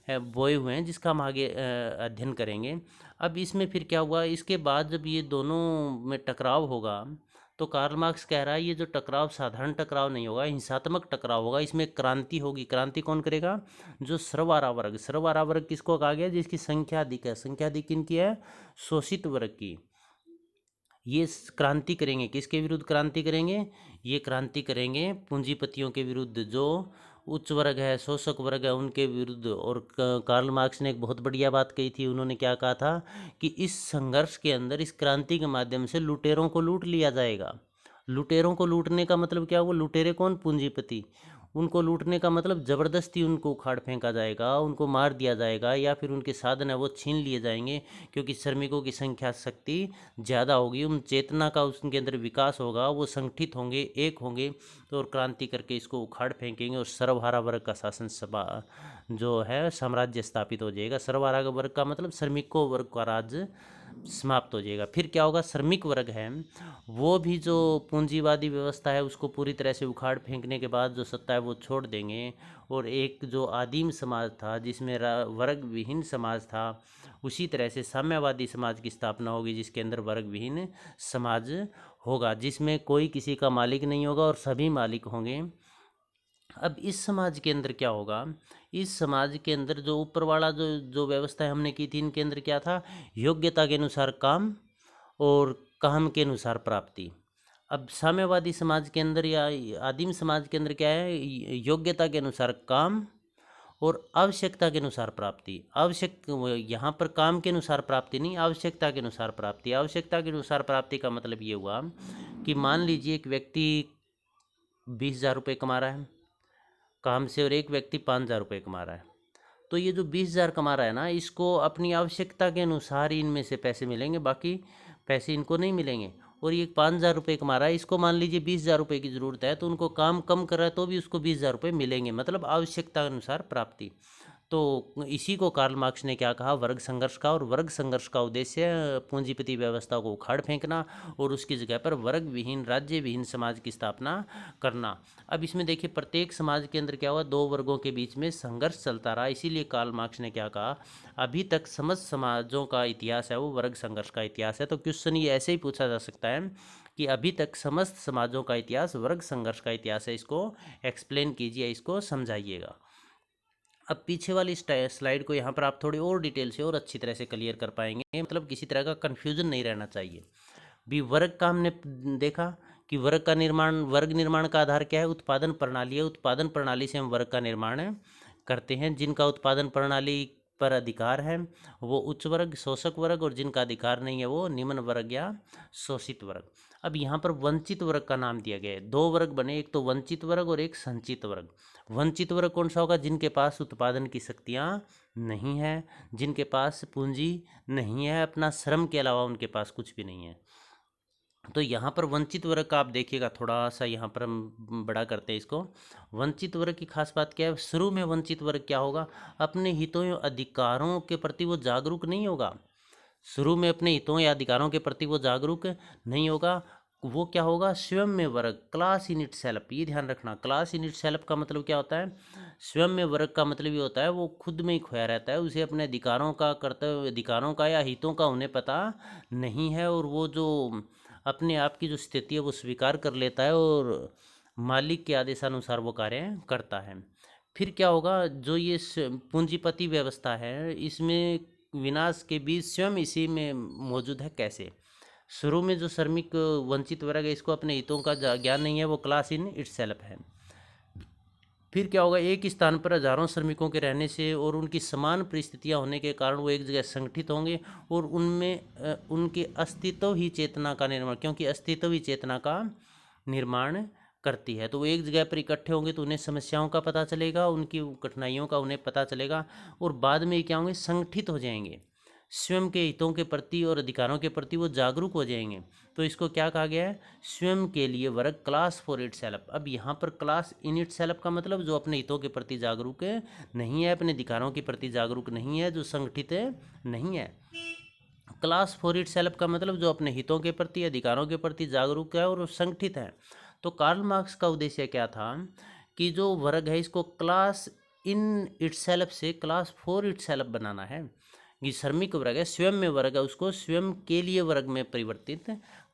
बोए हुए हैं, जिसका हम आगे अध्ययन करेंगे। अब इसमें फिर क्या हुआ? इसके बाद जब ये दोनों में टकराव होगा, तो कार्ल मार्क्स कह रहा है ये जो टकराव साधारण टकराव नहीं होगा, हिंसात्मक टकराव होगा। इसमें क्रांति होगी। क्रांति कौन करेगा? जो सर्वहारा वर्ग। सर्वहारा वर्ग किसको कहा गया? जिसकी संख्या अधिक है। संख्या अधिक किनकी है? शोषित वर्ग की। ये क्रांति करेंगे। किसके विरुद्ध क्रांति करेंगे? ये क्रांति करेंगे पूंजीपतियों के विरुद्ध, जो उच्च वर्ग है, शोषक वर्ग है, उनके विरुद्ध। और कार्ल मार्क्स ने एक बहुत बढ़िया बात कही थी। उन्होंने क्या कहा था कि इस संघर्ष के अंदर, इस क्रांति के माध्यम से लुटेरों को लूट लिया जाएगा। लुटेरों को लूटने का मतलब क्या हुआ? लुटेरे कौन? पूंजीपति। उनको लूटने का मतलब ज़बरदस्ती उनको उखाड़ फेंका जाएगा, उनको मार दिया जाएगा, या फिर उनके साधन है वो छीन लिए जाएंगे, क्योंकि श्रमिकों की संख्या शक्ति ज़्यादा होगी, उन चेतना का उनके अंदर विकास होगा, वो संगठित होंगे, एक होंगे, तो और क्रांति करके इसको उखाड़ फेंकेंगे और सर्वहारा वर्ग का शासन सभा जो है साम्राज्य स्थापित हो जाएगा। सर्वहारा वर्ग का मतलब श्रमिकों वर्ग का राज्य समाप्त हो जाएगा। फिर क्या होगा? श्रमिक वर्ग है वो भी जो पूंजीवादी व्यवस्था है उसको पूरी तरह से उखाड़ फेंकने के बाद जो सत्ता है वो छोड़ देंगे, और एक जो आदिम समाज था जिसमें वर्ग विहीन समाज था, उसी तरह से साम्यवादी समाज की स्थापना होगी, जिसके अंदर वर्ग विहीन समाज होगा, जिसमें कोई किसी का मालिक नहीं होगा और सभी मालिक होंगे। अब इस समाज के अंदर क्या होगा? इस समाज के अंदर जो ऊपर वाला जो जो व्यवस्था हमने की थी, इनके अंदर क्या था? योग्यता के अनुसार काम और काम के अनुसार प्राप्ति। अब साम्यवादी समाज के अंदर या आदिम समाज के अंदर क्या है? योग्यता के अनुसार काम और आवश्यकता के अनुसार प्राप्ति। यहाँ पर काम के अनुसार प्राप्ति नहीं, आवश्यकता के अनुसार प्राप्ति। आवश्यकता के अनुसार प्राप्ति का मतलब ये हुआ कि मान लीजिए एक व्यक्ति 20,000 रुपये कमा रहा है काम से और एक व्यक्ति 5,000 रुपये कमा रहा है। तो ये जो 20,000 कमा रहा है ना, इसको अपनी आवश्यकता के अनुसार ही इनमें से पैसे मिलेंगे, बाकी पैसे इनको नहीं मिलेंगे। और ये 5,000 रुपये कमा रहा है, इसको मान लीजिए 20,000 रुपये की ज़रूरत है, तो उनको काम कम कर रहा है तो भी उसको 20,000 रुपये मिलेंगे, मतलब आवश्यकता के अनुसार प्राप्ति। तो इसी को कार्ल मार्क्स ने क्या कहा? वर्ग संघर्ष का। और वर्ग संघर्ष का उद्देश्य पूंजीपति व्यवस्था को उखाड़ फेंकना और उसकी जगह पर वर्ग विहीन, राज्य विहीन समाज की स्थापना करना। अब इसमें देखिए, प्रत्येक समाज के अंदर क्या हुआ? दो वर्गों के बीच में संघर्ष चलता रहा। इसीलिए कार्ल मार्क्स ने क्या कहा? अभी तक समस्त समाजों का इतिहास है वो वर्ग संघर्ष का इतिहास है। तो क्वेश्चन ये ऐसे ही पूछा जा सकता है कि अभी तक समस्त समाजों का इतिहास वर्ग संघर्ष का इतिहास है, इसको एक्सप्लेन कीजिए, इसको समझाइएगा। अब पीछे वाली स्लाइड को यहाँ पर आप थोड़ी और डिटेल से और अच्छी तरह से क्लियर कर पाएंगे, मतलब किसी तरह का कन्फ्यूजन नहीं रहना चाहिए। भी वर्ग का हमने देखा कि वर्ग निर्माण का आधार क्या है, उत्पादन प्रणाली है। उत्पादन प्रणाली से हम वर्ग का निर्माण करते हैं। जिनका उत्पादन प्रणाली पर अधिकार है वो उच्च वर्ग, शोषक वर्ग, और जिनका अधिकार नहीं है वो निम्न वर्ग या शोषित वर्ग। अब यहाँ पर वंचित वर्ग का नाम दिया गया है। दो वर्ग बने, एक तो वंचित वर्ग और एक संचित वर्ग। वंचित वर्ग कौन सा होगा? जिनके पास उत्पादन की शक्तियाँ नहीं है, जिनके पास पूंजी नहीं है, अपना श्रम के अलावा उनके पास कुछ भी नहीं है। तो यहाँ पर वंचित वर्ग का आप देखिएगा, थोड़ा सा यहाँ पर हम बड़ा करते हैं इसको। वंचित वर्ग की खास बात क्या है? शुरू में वंचित वर्ग क्या होगा? अपने हितों या अधिकारों के प्रति वो जागरूक नहीं होगा। शुरू में अपने हितों या अधिकारों के प्रति वो जागरूक नहीं होगा। वो क्या होगा? स्वयं में वर्ग, क्लास इन इट सेल्फ। ये ध्यान रखना, क्लास इन इट सेल्फ का मतलब क्या होता है? स्वयं में वर्ग का मतलब ये होता है वो खुद में ही खोया रहता है, उसे अपने अधिकारों का, कर्तव्य अधिकारों का या हितों का उन्हें पता नहीं है, और वो जो अपने आप की जो स्थिति है वो स्वीकार कर लेता है और मालिक के आदेशानुसार वो कार्य करता है। फिर क्या होगा? जो ये पूंजीपति व्यवस्था है, इसमें विनाश के बीच स्वयं इसी में मौजूद है। कैसे? शुरू में जो श्रमिक वंचित वर्ग है, इसको अपने हितों का ज्ञान नहीं है, वो क्लास इन इटसेल्फ है। फिर क्या होगा? एक स्थान पर हजारों श्रमिकों के रहने से और उनकी समान परिस्थितियां होने के कारण वो एक जगह संगठित होंगे, और उनमें उनके अस्तित्व ही चेतना का निर्माण, क्योंकि अस्तित्व ही चेतना का निर्माण करती है। तो वो एक जगह पर इकट्ठे होंगे तो उन्हें समस्याओं का पता चलेगा, उनकी कठिनाइयों का उन्हें पता चलेगा, और बाद में क्या होंगे? संगठित हो जाएंगे। स्वयं के हितों के प्रति और अधिकारों के प्रति वो जागरूक हो जाएंगे। तो इसको क्या कहा गया है? स्वयं के लिए वर्ग, क्लास फॉर इट सेल्फ। अब यहाँ पर क्लास इन इट सेल्फ का मतलब जो अपने हितों के प्रति जागरूक नहीं है, अपने अधिकारों के प्रति जागरूक नहीं है, जो संगठित नहीं है। क्लास फॉर इट सेल्फ का मतलब जो अपने हितों के प्रति, अधिकारों के प्रति जागरूक है और संगठित है। तो कार्ल मार्क्स का उद्देश्य क्या था? कि जो वर्ग है इसको क्लास इन इट सेल्फ से क्लास फॉर इट सेल्फ बनाना है। ये श्रमिक वर्ग है, स्वयं में वर्ग है, उसको स्वयं के लिए वर्ग में परिवर्तित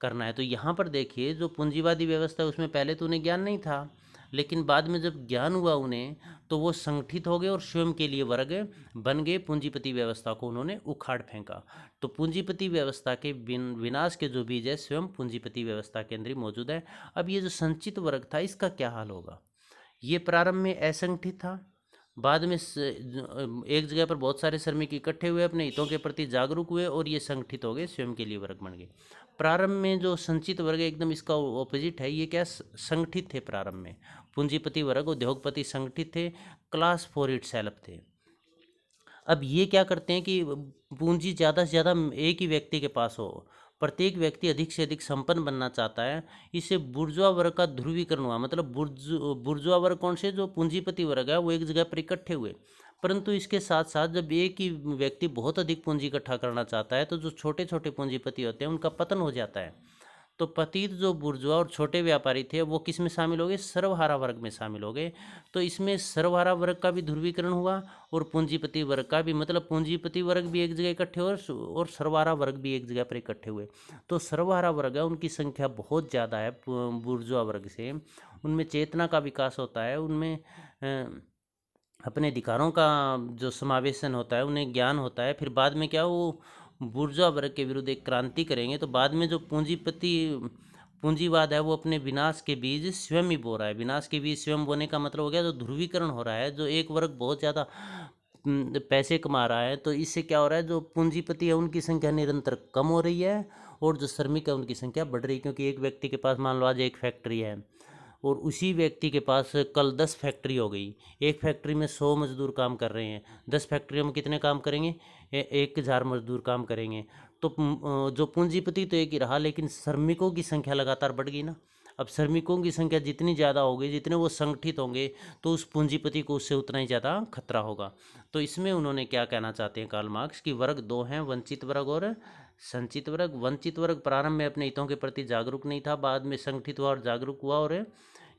करना है। तो यहाँ पर देखिए, जो पूंजीवादी व्यवस्था है उसमें पहले तो उन्हें ज्ञान नहीं था, लेकिन बाद में जब ज्ञान हुआ उन्हें, तो वो संगठित हो गए और स्वयं के लिए वर्ग बन गए। पूंजीपति व्यवस्था को उन्होंने उखाड़ फेंका। तो पूंजीपति व्यवस्था के विनाश के जो बीज है स्वयं पूंजीपति व्यवस्था के अंदर ही मौजूद है। अब ये जो संचित वर्ग था, इसका क्या हाल होगा? ये प्रारंभ में असंगठित था, बाद में एक जगह पर बहुत सारे श्रमिक इकट्ठे हुए, अपने हितों के प्रति जागरूक हुए और ये संगठित हो गए, स्वयं के लिए वर्ग बन गए। प्रारंभ में जो संचित वर्ग है एकदम इसका ऑपोजिट है। ये क्या? संगठित थे प्रारंभ में। पूंजीपति वर्ग, उद्योगपति संगठित थे, क्लास फॉर इट सेल्फ थे। अब ये क्या करते हैं कि पूंजी ज़्यादा से ज़्यादा एक ही व्यक्ति के पास हो, प्रत्येक व्यक्ति अधिक से अधिक संपन्न बनना चाहता है। इससे बुर्जुआ वर्ग का ध्रुवीकरण हुआ। मतलब बुर्जुआ वर्ग कौन से? जो पूंजीपति वर्ग है वो एक जगह पर इकट्ठे हुए। परंतु इसके साथ साथ जब एक ही व्यक्ति बहुत अधिक पूंजी इकट्ठा करना चाहता है तो जो छोटे छोटे पूंजीपति होते हैं उनका पतन हो जाता है। तो पतित जो बुर्जुआ और छोटे व्यापारी थे वो किस में शामिल हो गए? सर्वहारा वर्ग में शामिल हो गए। तो इसमें सर्वहारा वर्ग का भी ध्रुवीकरण हुआ और पूंजीपति वर्ग का भी। मतलब पूंजीपति वर्ग भी एक जगह इकट्ठे हुए और सर्वहारा वर्ग भी एक जगह पर इकट्ठे हुए। तो सर्वहारा वर्ग है, उनकी संख्या बहुत ज़्यादा है बुर्जुआ वर्ग से। उनमें चेतना का विकास होता है, उनमें अपने अधिकारों का जो समावेशन होता है, उन्हें ज्ञान होता है। फिर बाद में क्या, वो बुर्जुआ वर्ग के विरुद्ध एक क्रांति करेंगे। तो बाद में जो पूंजीवाद है वो अपने विनाश के बीज स्वयं ही बो रहा है। विनाश के बीज स्वयं बोने का मतलब हो गया जो ध्रुवीकरण हो रहा है, जो एक वर्ग बहुत ज़्यादा पैसे कमा रहा है, तो इससे क्या हो रहा है? जो पूंजीपति है उनकी संख्या निरंतर कम हो रही है और जो श्रमिक है उनकी संख्या बढ़ रही है। क्योंकि एक व्यक्ति के पास मान लो आज एक फैक्ट्री है और उसी व्यक्ति के पास कल 10 फैक्ट्री हो गई। एक फैक्ट्री में 100 मजदूर काम कर रहे हैं, 10 फैक्ट्रियों में कितने काम करेंगे? 1000 मजदूर काम करेंगे। तो जो पूंजीपति तो एक ही रहा, लेकिन श्रमिकों की संख्या लगातार बढ़ गई ना। अब श्रमिकों की संख्या जितनी ज़्यादा होगी, जितने वो संगठित होंगे, तो उस पूंजीपति को उससे उतना ही ज़्यादा खतरा होगा। तो इसमें उन्होंने क्या कहना चाहते हैं कार्ल मार्क्स, कि वर्ग दो हैं, वंचित वर्ग और संचित वर्ग। वंचित वर्ग प्रारंभ में अपने हितों के प्रति जागरूक नहीं था, बाद में संगठित हुआ और जागरूक हुआ और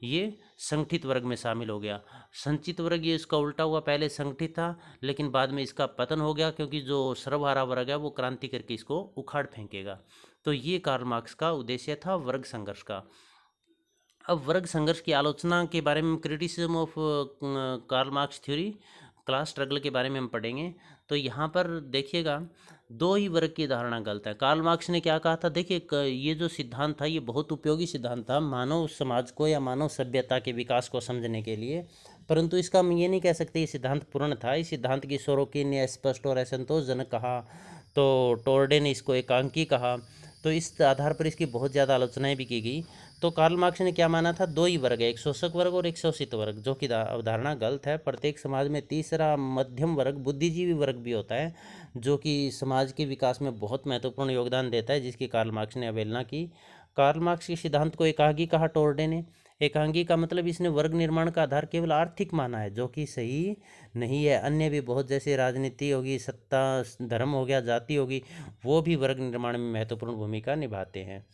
ये संगठित वर्ग में शामिल हो गया। संचित वर्ग ये इसका उल्टा हुआ, पहले संगठित था लेकिन बाद में इसका पतन हो गया, क्योंकि जो सर्वहारा वर्ग है वो क्रांति करके इसको उखाड़ फेंकेगा। तो ये कार्ल मार्क्स का उद्देश्य था वर्ग संघर्ष का। अब वर्ग संघर्ष की आलोचना के बारे में, criticism of Karl Marx theory, class struggle के बारे में हम पढ़ेंगे। तो यहाँ पर देखिएगा, दो ही वर्ग की धारणा गलत है। कार्ल मार्क्स ने क्या कहा था, देखिए ये जो सिद्धांत था ये बहुत उपयोगी सिद्धांत था मानव समाज को या मानव सभ्यता के विकास को समझने के लिए, परंतु इसका हम ये नहीं कह सकते ये सिद्धांत पूर्ण था। इस सिद्धांत की सोरोकिन ने स्पष्ट और असंतोषजनक कहा, तो टोर्डे ने इसको एकांकी कहा, तो इस आधार पर इसकी बहुत ज़्यादा आलोचनाएं भी की गई। तो कार्ल मार्क्स ने क्या माना था, दो ही वर्ग है, एक शोषक वर्ग और एक शोषित वर्ग, जो कि अवधारणा गलत है। प्रत्येक समाज में तीसरा मध्यम वर्ग, बुद्धिजीवी वर्ग भी होता है, जो कि समाज के विकास में बहुत महत्वपूर्ण योगदान देता है, जिसकी कार्ल मार्क्स ने अवहेलना की। कार्ल मार्क्स के सिद्धांत को एकांकी कहा टोर्डे ने। एकांकी का मतलब इसने वर्ग निर्माण का आधार केवल आर्थिक माना है, जो कि सही नहीं है। अन्य भी बहुत, जैसे राजनीति होगी, सत्ता, धर्म हो गया, जाति होगी, वो भी वर्ग निर्माण में महत्वपूर्ण भूमिका निभाते हैं।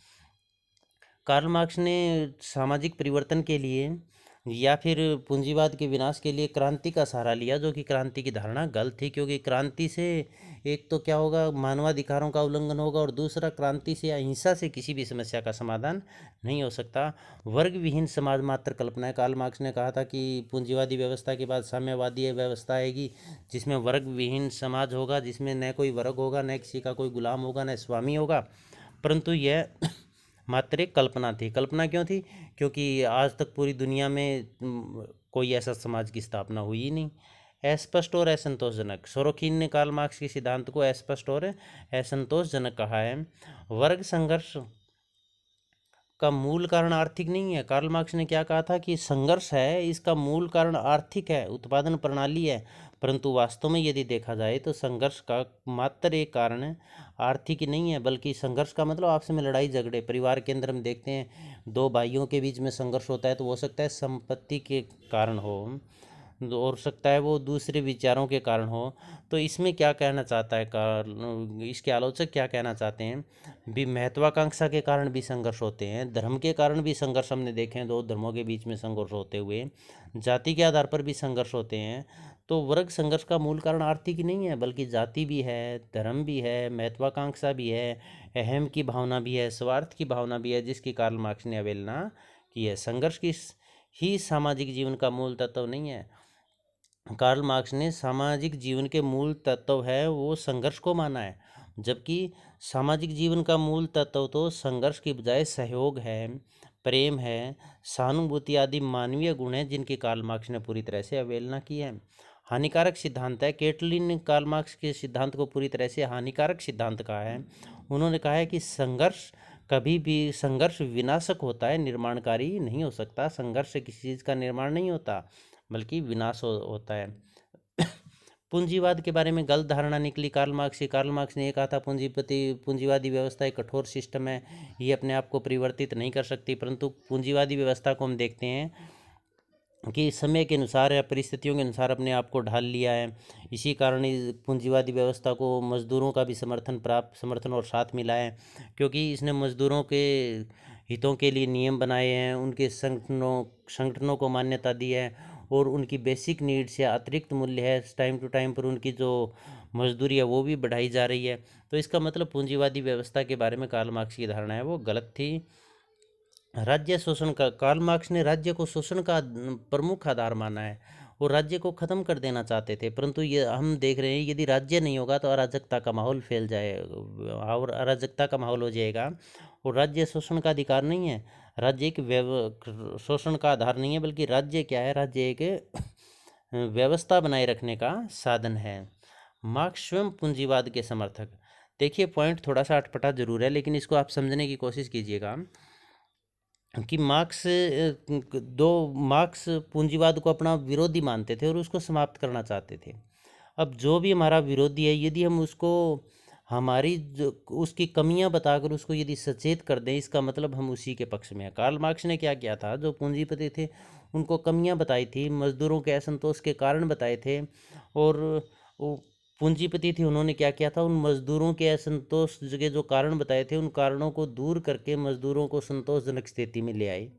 कार्ल मार्क्स ने सामाजिक परिवर्तन के लिए या फिर पूंजीवाद के विनाश के लिए क्रांति का सहारा लिया, जो कि क्रांति की धारणा गलत थी, क्योंकि क्रांति से एक तो क्या होगा, मानवाधिकारों का उल्लंघन होगा, और दूसरा क्रांति से या हिंसा से किसी भी समस्या का समाधान नहीं हो सकता। वर्ग विहीन समाज मात्र कल्पना है। कार्ल मार्क्स ने कहा था कि पूंजीवादी व्यवस्था के बाद साम्यवादी व्यवस्था आएगी, जिसमें वर्ग विहीन समाज होगा, जिसमें न कोई वर्ग होगा, न किसी का कोई गुलाम होगा, न स्वामी होगा। परंतु यह मात्र एक कल्पना थी। कल्पना क्यों थी, क्योंकि आज तक पूरी दुनिया में कोई ऐसा समाज की स्थापना हुई ही नहीं। अस्पष्ट और असंतोषजनक, सोरोकिन ने कार्ल मार्क्स के सिद्धांत को अस्पष्ट और असंतोषजनक कहा है। वर्ग संघर्ष का मूल कारण आर्थिक नहीं है। कार्ल मार्क्स ने क्या कहा था कि संघर्ष है, इसका मूल कारण आर्थिक है, उत्पादन प्रणाली है, परंतु वास्तव में यदि देखा जाए तो संघर्ष का मात्र एक कारण आर्थिक नहीं है, बल्कि संघर्ष का मतलब आपस में लड़ाई झगड़े। परिवार के अंदर हम देखते हैं दो भाइयों के बीच में संघर्ष होता है, तो हो सकता है संपत्ति के कारण हो, हो सकता है वो दूसरे विचारों के कारण हो। तो इसमें क्या कहना चाहता है कार्ल, इसके आलोचक क्या कहना चाहते हैं भी, महत्वाकांक्षा के कारण भी संघर्ष होते हैं, धर्म के कारण भी संघर्ष हमने देखे हैं, दो धर्मों के बीच में संघर्ष होते हुए, जाति के आधार पर भी संघर्ष होते हैं। तो वर्ग संघर्ष का मूल कारण आर्थिक नहीं है, बल्कि जाति भी है, धर्म भी है, महत्वाकांक्षा भी है, अहम की भावना भी है, स्वार्थ की भावना भी है, जिसकी कार्ल मार्क्स ने अवहेलना की है। संघर्ष की ही सामाजिक जीवन का मूल तत्व नहीं है। कार्ल मार्क्स ने सामाजिक जीवन के मूल तत्व है वो संघर्ष को माना है, जबकि सामाजिक जीवन का मूल तत्व तो संघर्ष की बजाय सहयोग है, प्रेम है, सहानुभूति आदि मानवीय गुण हैं, जिनकी कार्ल मार्क्स ने पूरी तरह से अवहेलना की है। हानिकारक सिद्धांत है। केटलिन ने कार्ल मार्क्स के सिद्धांत को पूरी तरह से हानिकारक सिद्धांत कहा है। उन्होंने कहा है कि संघर्ष विनाशक होता है, निर्माणकारी नहीं हो सकता। संघर्ष से किसी चीज़ का निर्माण नहीं होता, बल्कि विनाश होता है। पूंजीवाद के बारे में गलत धारणा निकली कार्ल मार्क्स से। कार्ल मार्क्स ने ये कहा था पूंजीवादी व्यवस्था एक कठोर सिस्टम है, ये अपने आप को परिवर्तित नहीं कर सकती, परंतु पूंजीवादी व्यवस्था को हम देखते हैं कि समय के अनुसार या परिस्थितियों के अनुसार अपने आप को ढाल लिया है। इसी कारण इस पूंजीवादी व्यवस्था को मजदूरों का भी समर्थन और साथ मिला है, क्योंकि इसने मजदूरों के हितों के लिए नियम बनाए हैं, उनके संगठनों को मान्यता दी है, और उनकी बेसिक नीड्स या अतिरिक्त मूल्य है टाइम टू टाइम पर उनकी जो मजदूरी है वो भी बढ़ाई जा रही है। तो इसका मतलब पूंजीवादी व्यवस्था के बारे में कार्ल मार्क्स की धारणा है वो गलत थी। राज्य शोषण का, कार्ल मार्क्स ने राज्य को शोषण का प्रमुख आधार माना है, वो राज्य को ख़त्म कर देना चाहते थे, परंतु ये हम देख रहे हैं यदि राज्य नहीं होगा तो अराजकता का माहौल फैल जाएगा और अराजकता का माहौल हो जाएगा। और राज्य शोषण का अधिकार नहीं है, राज्य एक शोषण का आधार नहीं है, बल्कि राज्य क्या है, राज्य एक व्यवस्था बनाए रखने का साधन है। मार्क्स स्वयं पूंजीवाद के समर्थक। देखिए पॉइंट थोड़ा सा अटपटा जरूर है, लेकिन इसको आप समझने की कोशिश कीजिएगा कि मार्क्स पूंजीवाद को अपना विरोधी मानते थे और उसको समाप्त करना चाहते थे। अब जो भी हमारा विरोधी है, यदि हम उसको हमारी जो उसकी कमियां बताकर उसको यदि सचेत कर दें, इसका मतलब हम उसी के पक्ष में हैं। कार्ल मार्क्स ने क्या किया था, जो पूंजीपति थे उनको कमियां बताई थी, मजदूरों के असंतोष के कारण बताए थे, और वो पूंजीपति थे उन्होंने क्या किया था, उन मजदूरों के असंतोष के जो कारण बताए थे उन कारणों को दूर करके मजदूरों को संतोषजनक स्थिति में ले आए।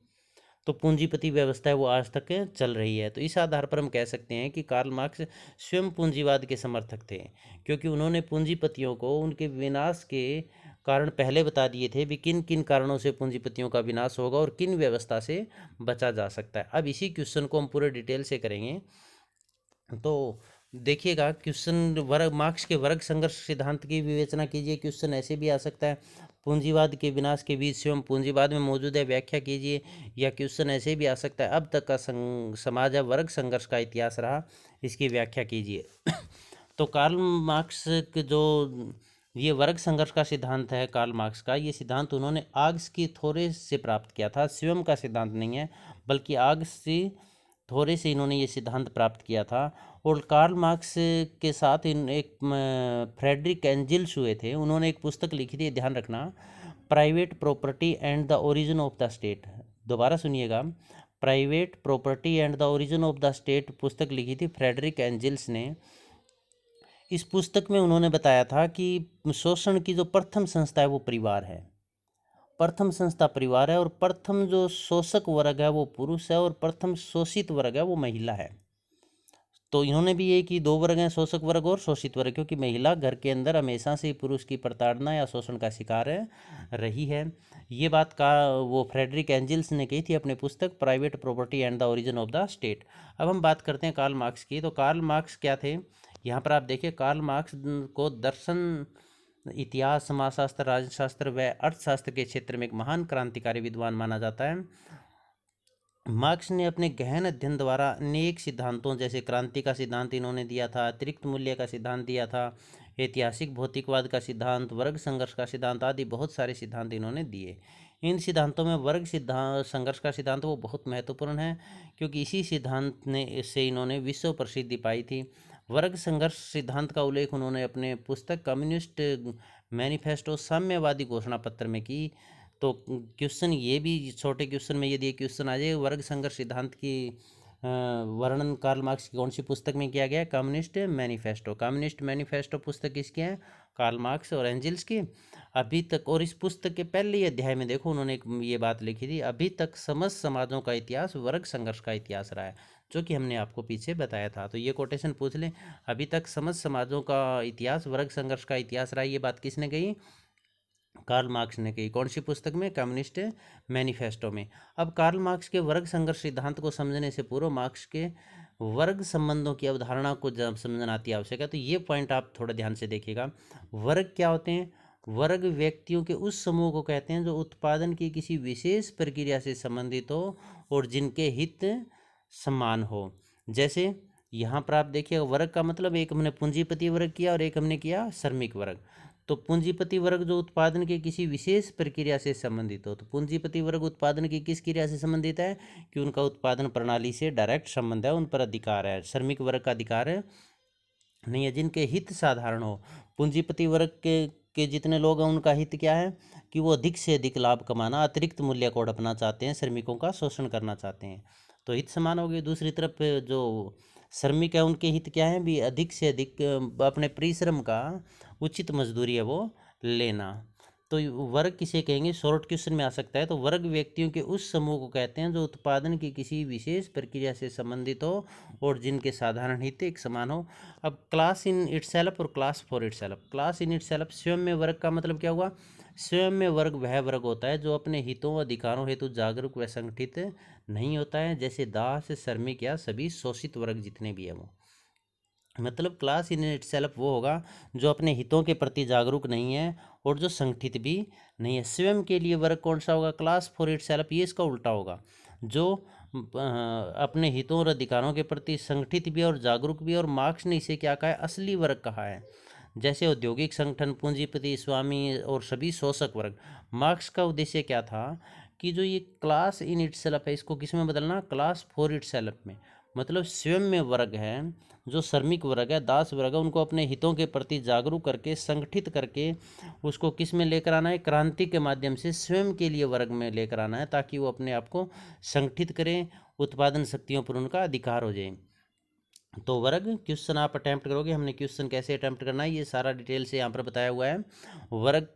तो पूंजीपति व्यवस्था है वो आज तक चल रही है। तो इस आधार पर हम कह सकते हैं कि कार्ल मार्क्स स्वयं पूंजीवाद के समर्थक थे, क्योंकि उन्होंने पूंजीपतियों को उनके विनाश के कारण पहले बता दिए थे भी किन किन कारणों से पूंजीपतियों का विनाश होगा और किन व्यवस्था से बचा जा सकता है। अब इसी क्वेश्चन को हम पूरे डिटेल से करेंगे। तो देखिएगा क्वेश्चन वर्ग मार्क्स के वर्ग संघर्ष सिद्धांत की विवेचना कीजिए। क्वेश्चन ऐसे भी आ सकता है, पूंजीवाद के विनाश के बीच स्वयं पूंजीवाद में मौजूद है, व्याख्या कीजिए। या क्वेश्चन ऐसे भी आ सकता है, अब तक का समाज है वर्ग संघर्ष का इतिहास रहा, इसकी व्याख्या कीजिए। तो कार्ल मार्क्स के जो ये वर्ग संघर्ष का सिद्धांत है कार्ल मार्क्स का, ये सिद्धांत उन्होंने आग्स की थोरे से प्राप्त किया था, स्वयं का सिद्धांत नहीं है, बल्कि आग्स से थोड़े से इन्होंने ये सिद्धांत प्राप्त किया था। और कार्ल मार्क्स के साथ इन एक फ्रेडरिक एंजिल्स हुए थे, उन्होंने एक पुस्तक लिखी थी, ध्यान रखना, private property and the origin of the state. दोबारा सुनिएगा, private property and the origin of the state पुस्तक लिखी थी फ्रेडरिक एंजिल्स ने। इस पुस्तक में उन्होंने बताया था कि शोषण की जो प्रथम संस्था है वो परिवार है, प्रथम संस्था परिवार है, और प्रथम जो शोषक वर्ग है वो पुरुष है, और प्रथम शोषित वर्ग है वो महिला है। तो इन्होंने भी ये कि दो वर्ग हैं, शोषक वर्ग और शोषित वर्ग, क्योंकि महिला घर के अंदर हमेशा से पुरुष की प्रताड़ना या शोषण का शिकार रही है। ये बात का वो फ्रेडरिक एंजिल्स ने कही थी अपने पुस्तक private property and the origin of the state. अब हम बात करते हैं कार्ल मार्क्स की। तो कार्ल मार्क्स क्या थे, यहाँ पर आप देखिए, कार्ल मार्क्स को दर्शन, इतिहास, समाजशास्त्र, राजशास्त्र व अर्थशास्त्र के क्षेत्र में एक महान क्रांतिकारी विद्वान माना जाता है। मार्क्स ने अपने गहन अध्ययन द्वारा अनेक सिद्धांतों, जैसे क्रांति का सिद्धांत इन्होंने दिया था, अतिरिक्त मूल्य का सिद्धांत दिया था, ऐतिहासिक भौतिकवाद का सिद्धांत, वर्ग संघर्ष का सिद्धांत आदि बहुत सारे सिद्धांत इन्होंने दिए। इन सिद्धांतों में वर्ग सिद्धांत संघर्ष का सिद्धांत वो बहुत महत्वपूर्ण है, क्योंकि इसी सिद्धांत ने से इन्होंने विश्व प्रसिद्धि पाई थी। वर्ग संघर्ष सिद्धांत का उल्लेख उन्होंने अपने पुस्तक कम्युनिस्ट मैनिफेस्टो साम्यवादी घोषणा पत्र में की। तो क्वेश्चन ये भी छोटे क्वेश्चन में यदि क्वेश्चन आ जाए, वर्ग संघर्ष सिद्धांत की वर्णन कार्ल मार्क्स की कौन सी पुस्तक में किया गया है, कम्युनिस्ट मैनिफेस्टो। कम्युनिस्ट मैनिफेस्टो पुस्तक किसकी है, कार्ल मार्क्स और एंजिल्स की। अभी तक, और इस पुस्तक के पहले ही अध्याय में देखो उन्होंने एक ये बात लिखी थी, अभी तक समस्त समाजों का इतिहास वर्ग संघर्ष का इतिहास रहा है, जो कि हमने आपको पीछे बताया था। तो ये कोटेशन पूछ लें, अभी तक समस्त समाजों का इतिहास वर्ग संघर्ष का इतिहास रहा है, ये बात किसने कही, कार्ल मार्क्स ने कही। कौन सी पुस्तक में, कम्युनिस्ट मैनिफेस्टो में। अब कार्ल मार्क्स के वर्ग संघर्ष सिद्धांत को समझने से पूर्व मार्क्स के वर्ग संबंधों की अवधारणा को जब समझना अति आवश्यक है। तो ये पॉइंट आप थोड़ा ध्यान से देखिएगा। वर्ग क्या होते हैं, वर्ग व्यक्तियों के उस समूह को कहते हैं जो उत्पादन की किसी विशेष प्रक्रिया से संबंधित हो और जिनके हित समान हो। जैसे यहाँ पर आप देखिए, वर्ग का मतलब एक हमने पूंजीपति वर्ग किया और एक हमने किया श्रमिक वर्ग। तो पूंजीपति वर्ग जो उत्पादन के किसी विशेष प्रक्रिया से संबंधित हो, तो पूंजीपति वर्ग उत्पादन की किस क्रिया से संबंधित है, कि उनका उत्पादन प्रणाली से डायरेक्ट संबंध है, उन पर अधिकार है। श्रमिक वर्ग का अधिकार है नहीं है, जिनके हित साधारण हो। पूंजीपति वर्ग के जितने लोग हैं उनका हित क्या है, कि वो अधिक से अधिक लाभ कमाना, अतिरिक्त मूल्य को हड़पना चाहते हैं, श्रमिकों का शोषण करना चाहते हैं, तो हित समान हो गए। दूसरी तरफ जो श्रमिक है उनके हित क्या है, भी अधिक से अधिक अपने परिश्रम का उचित मजदूरी है वो लेना। तो वर्ग किसे कहेंगे, शॉर्ट क्वेश्चन में आ सकता है। तो वर्ग व्यक्तियों के उस समूह को कहते हैं जो उत्पादन की किसी विशेष प्रक्रिया से संबंधित हो और जिनके साधारण हित एक समान हो। अब क्लास इन इटसेल्फ और class for itself. Class in itself, स्वयं में वर्ग का मतलब क्या हुआ, स्वयं में वर्ग वह वर्ग होता है जो अपने हितों व अधिकारों हेतु जागरूक व संगठित नहीं होता है, जैसे दास, श्रमिक या सभी शोषित वर्ग जितने भी है वो। मतलब क्लास इन इटसेल्फ वो होगा जो अपने हितों के प्रति जागरूक नहीं है और जो संगठित भी नहीं है। स्वयं के लिए वर्ग कौन सा होगा, क्लास फॉर इटसेल्फ, ये इसका उल्टा होगा, जो अपने हितों और अधिकारों के प्रति संगठित भी और जागरूक भी। और मार्क्स ने इसे क्या कहा है, असली वर्ग कहा है। जैसे औद्योगिक संगठन, पूंजीपति, स्वामी और सभी शोषक वर्ग। मार्क्स का उद्देश्य क्या था, कि जो ये क्लास इन इटसेल्फ है इसको किस में बदलना, क्लास फॉर इटसेल्फ में। मतलब स्वयं में वर्ग है, जो श्रमिक वर्ग है, दास वर्ग है, उनको अपने हितों के प्रति जागरूक करके, संगठित करके उसको किस में लेकर आना है, क्रांति के माध्यम से स्वयं के लिए वर्ग में लेकर आना है, ताकि वो अपने आप को संगठित करें, उत्पादन शक्तियों पर उनका अधिकार हो जाए। तो वर्ग क्वेश्चन आप अटैम्प्ट करोगे, हमने क्वेश्चन कैसे अटैम्प्ट करना है ये सारा डिटेल से यहाँ पर बताया हुआ है। वर्ग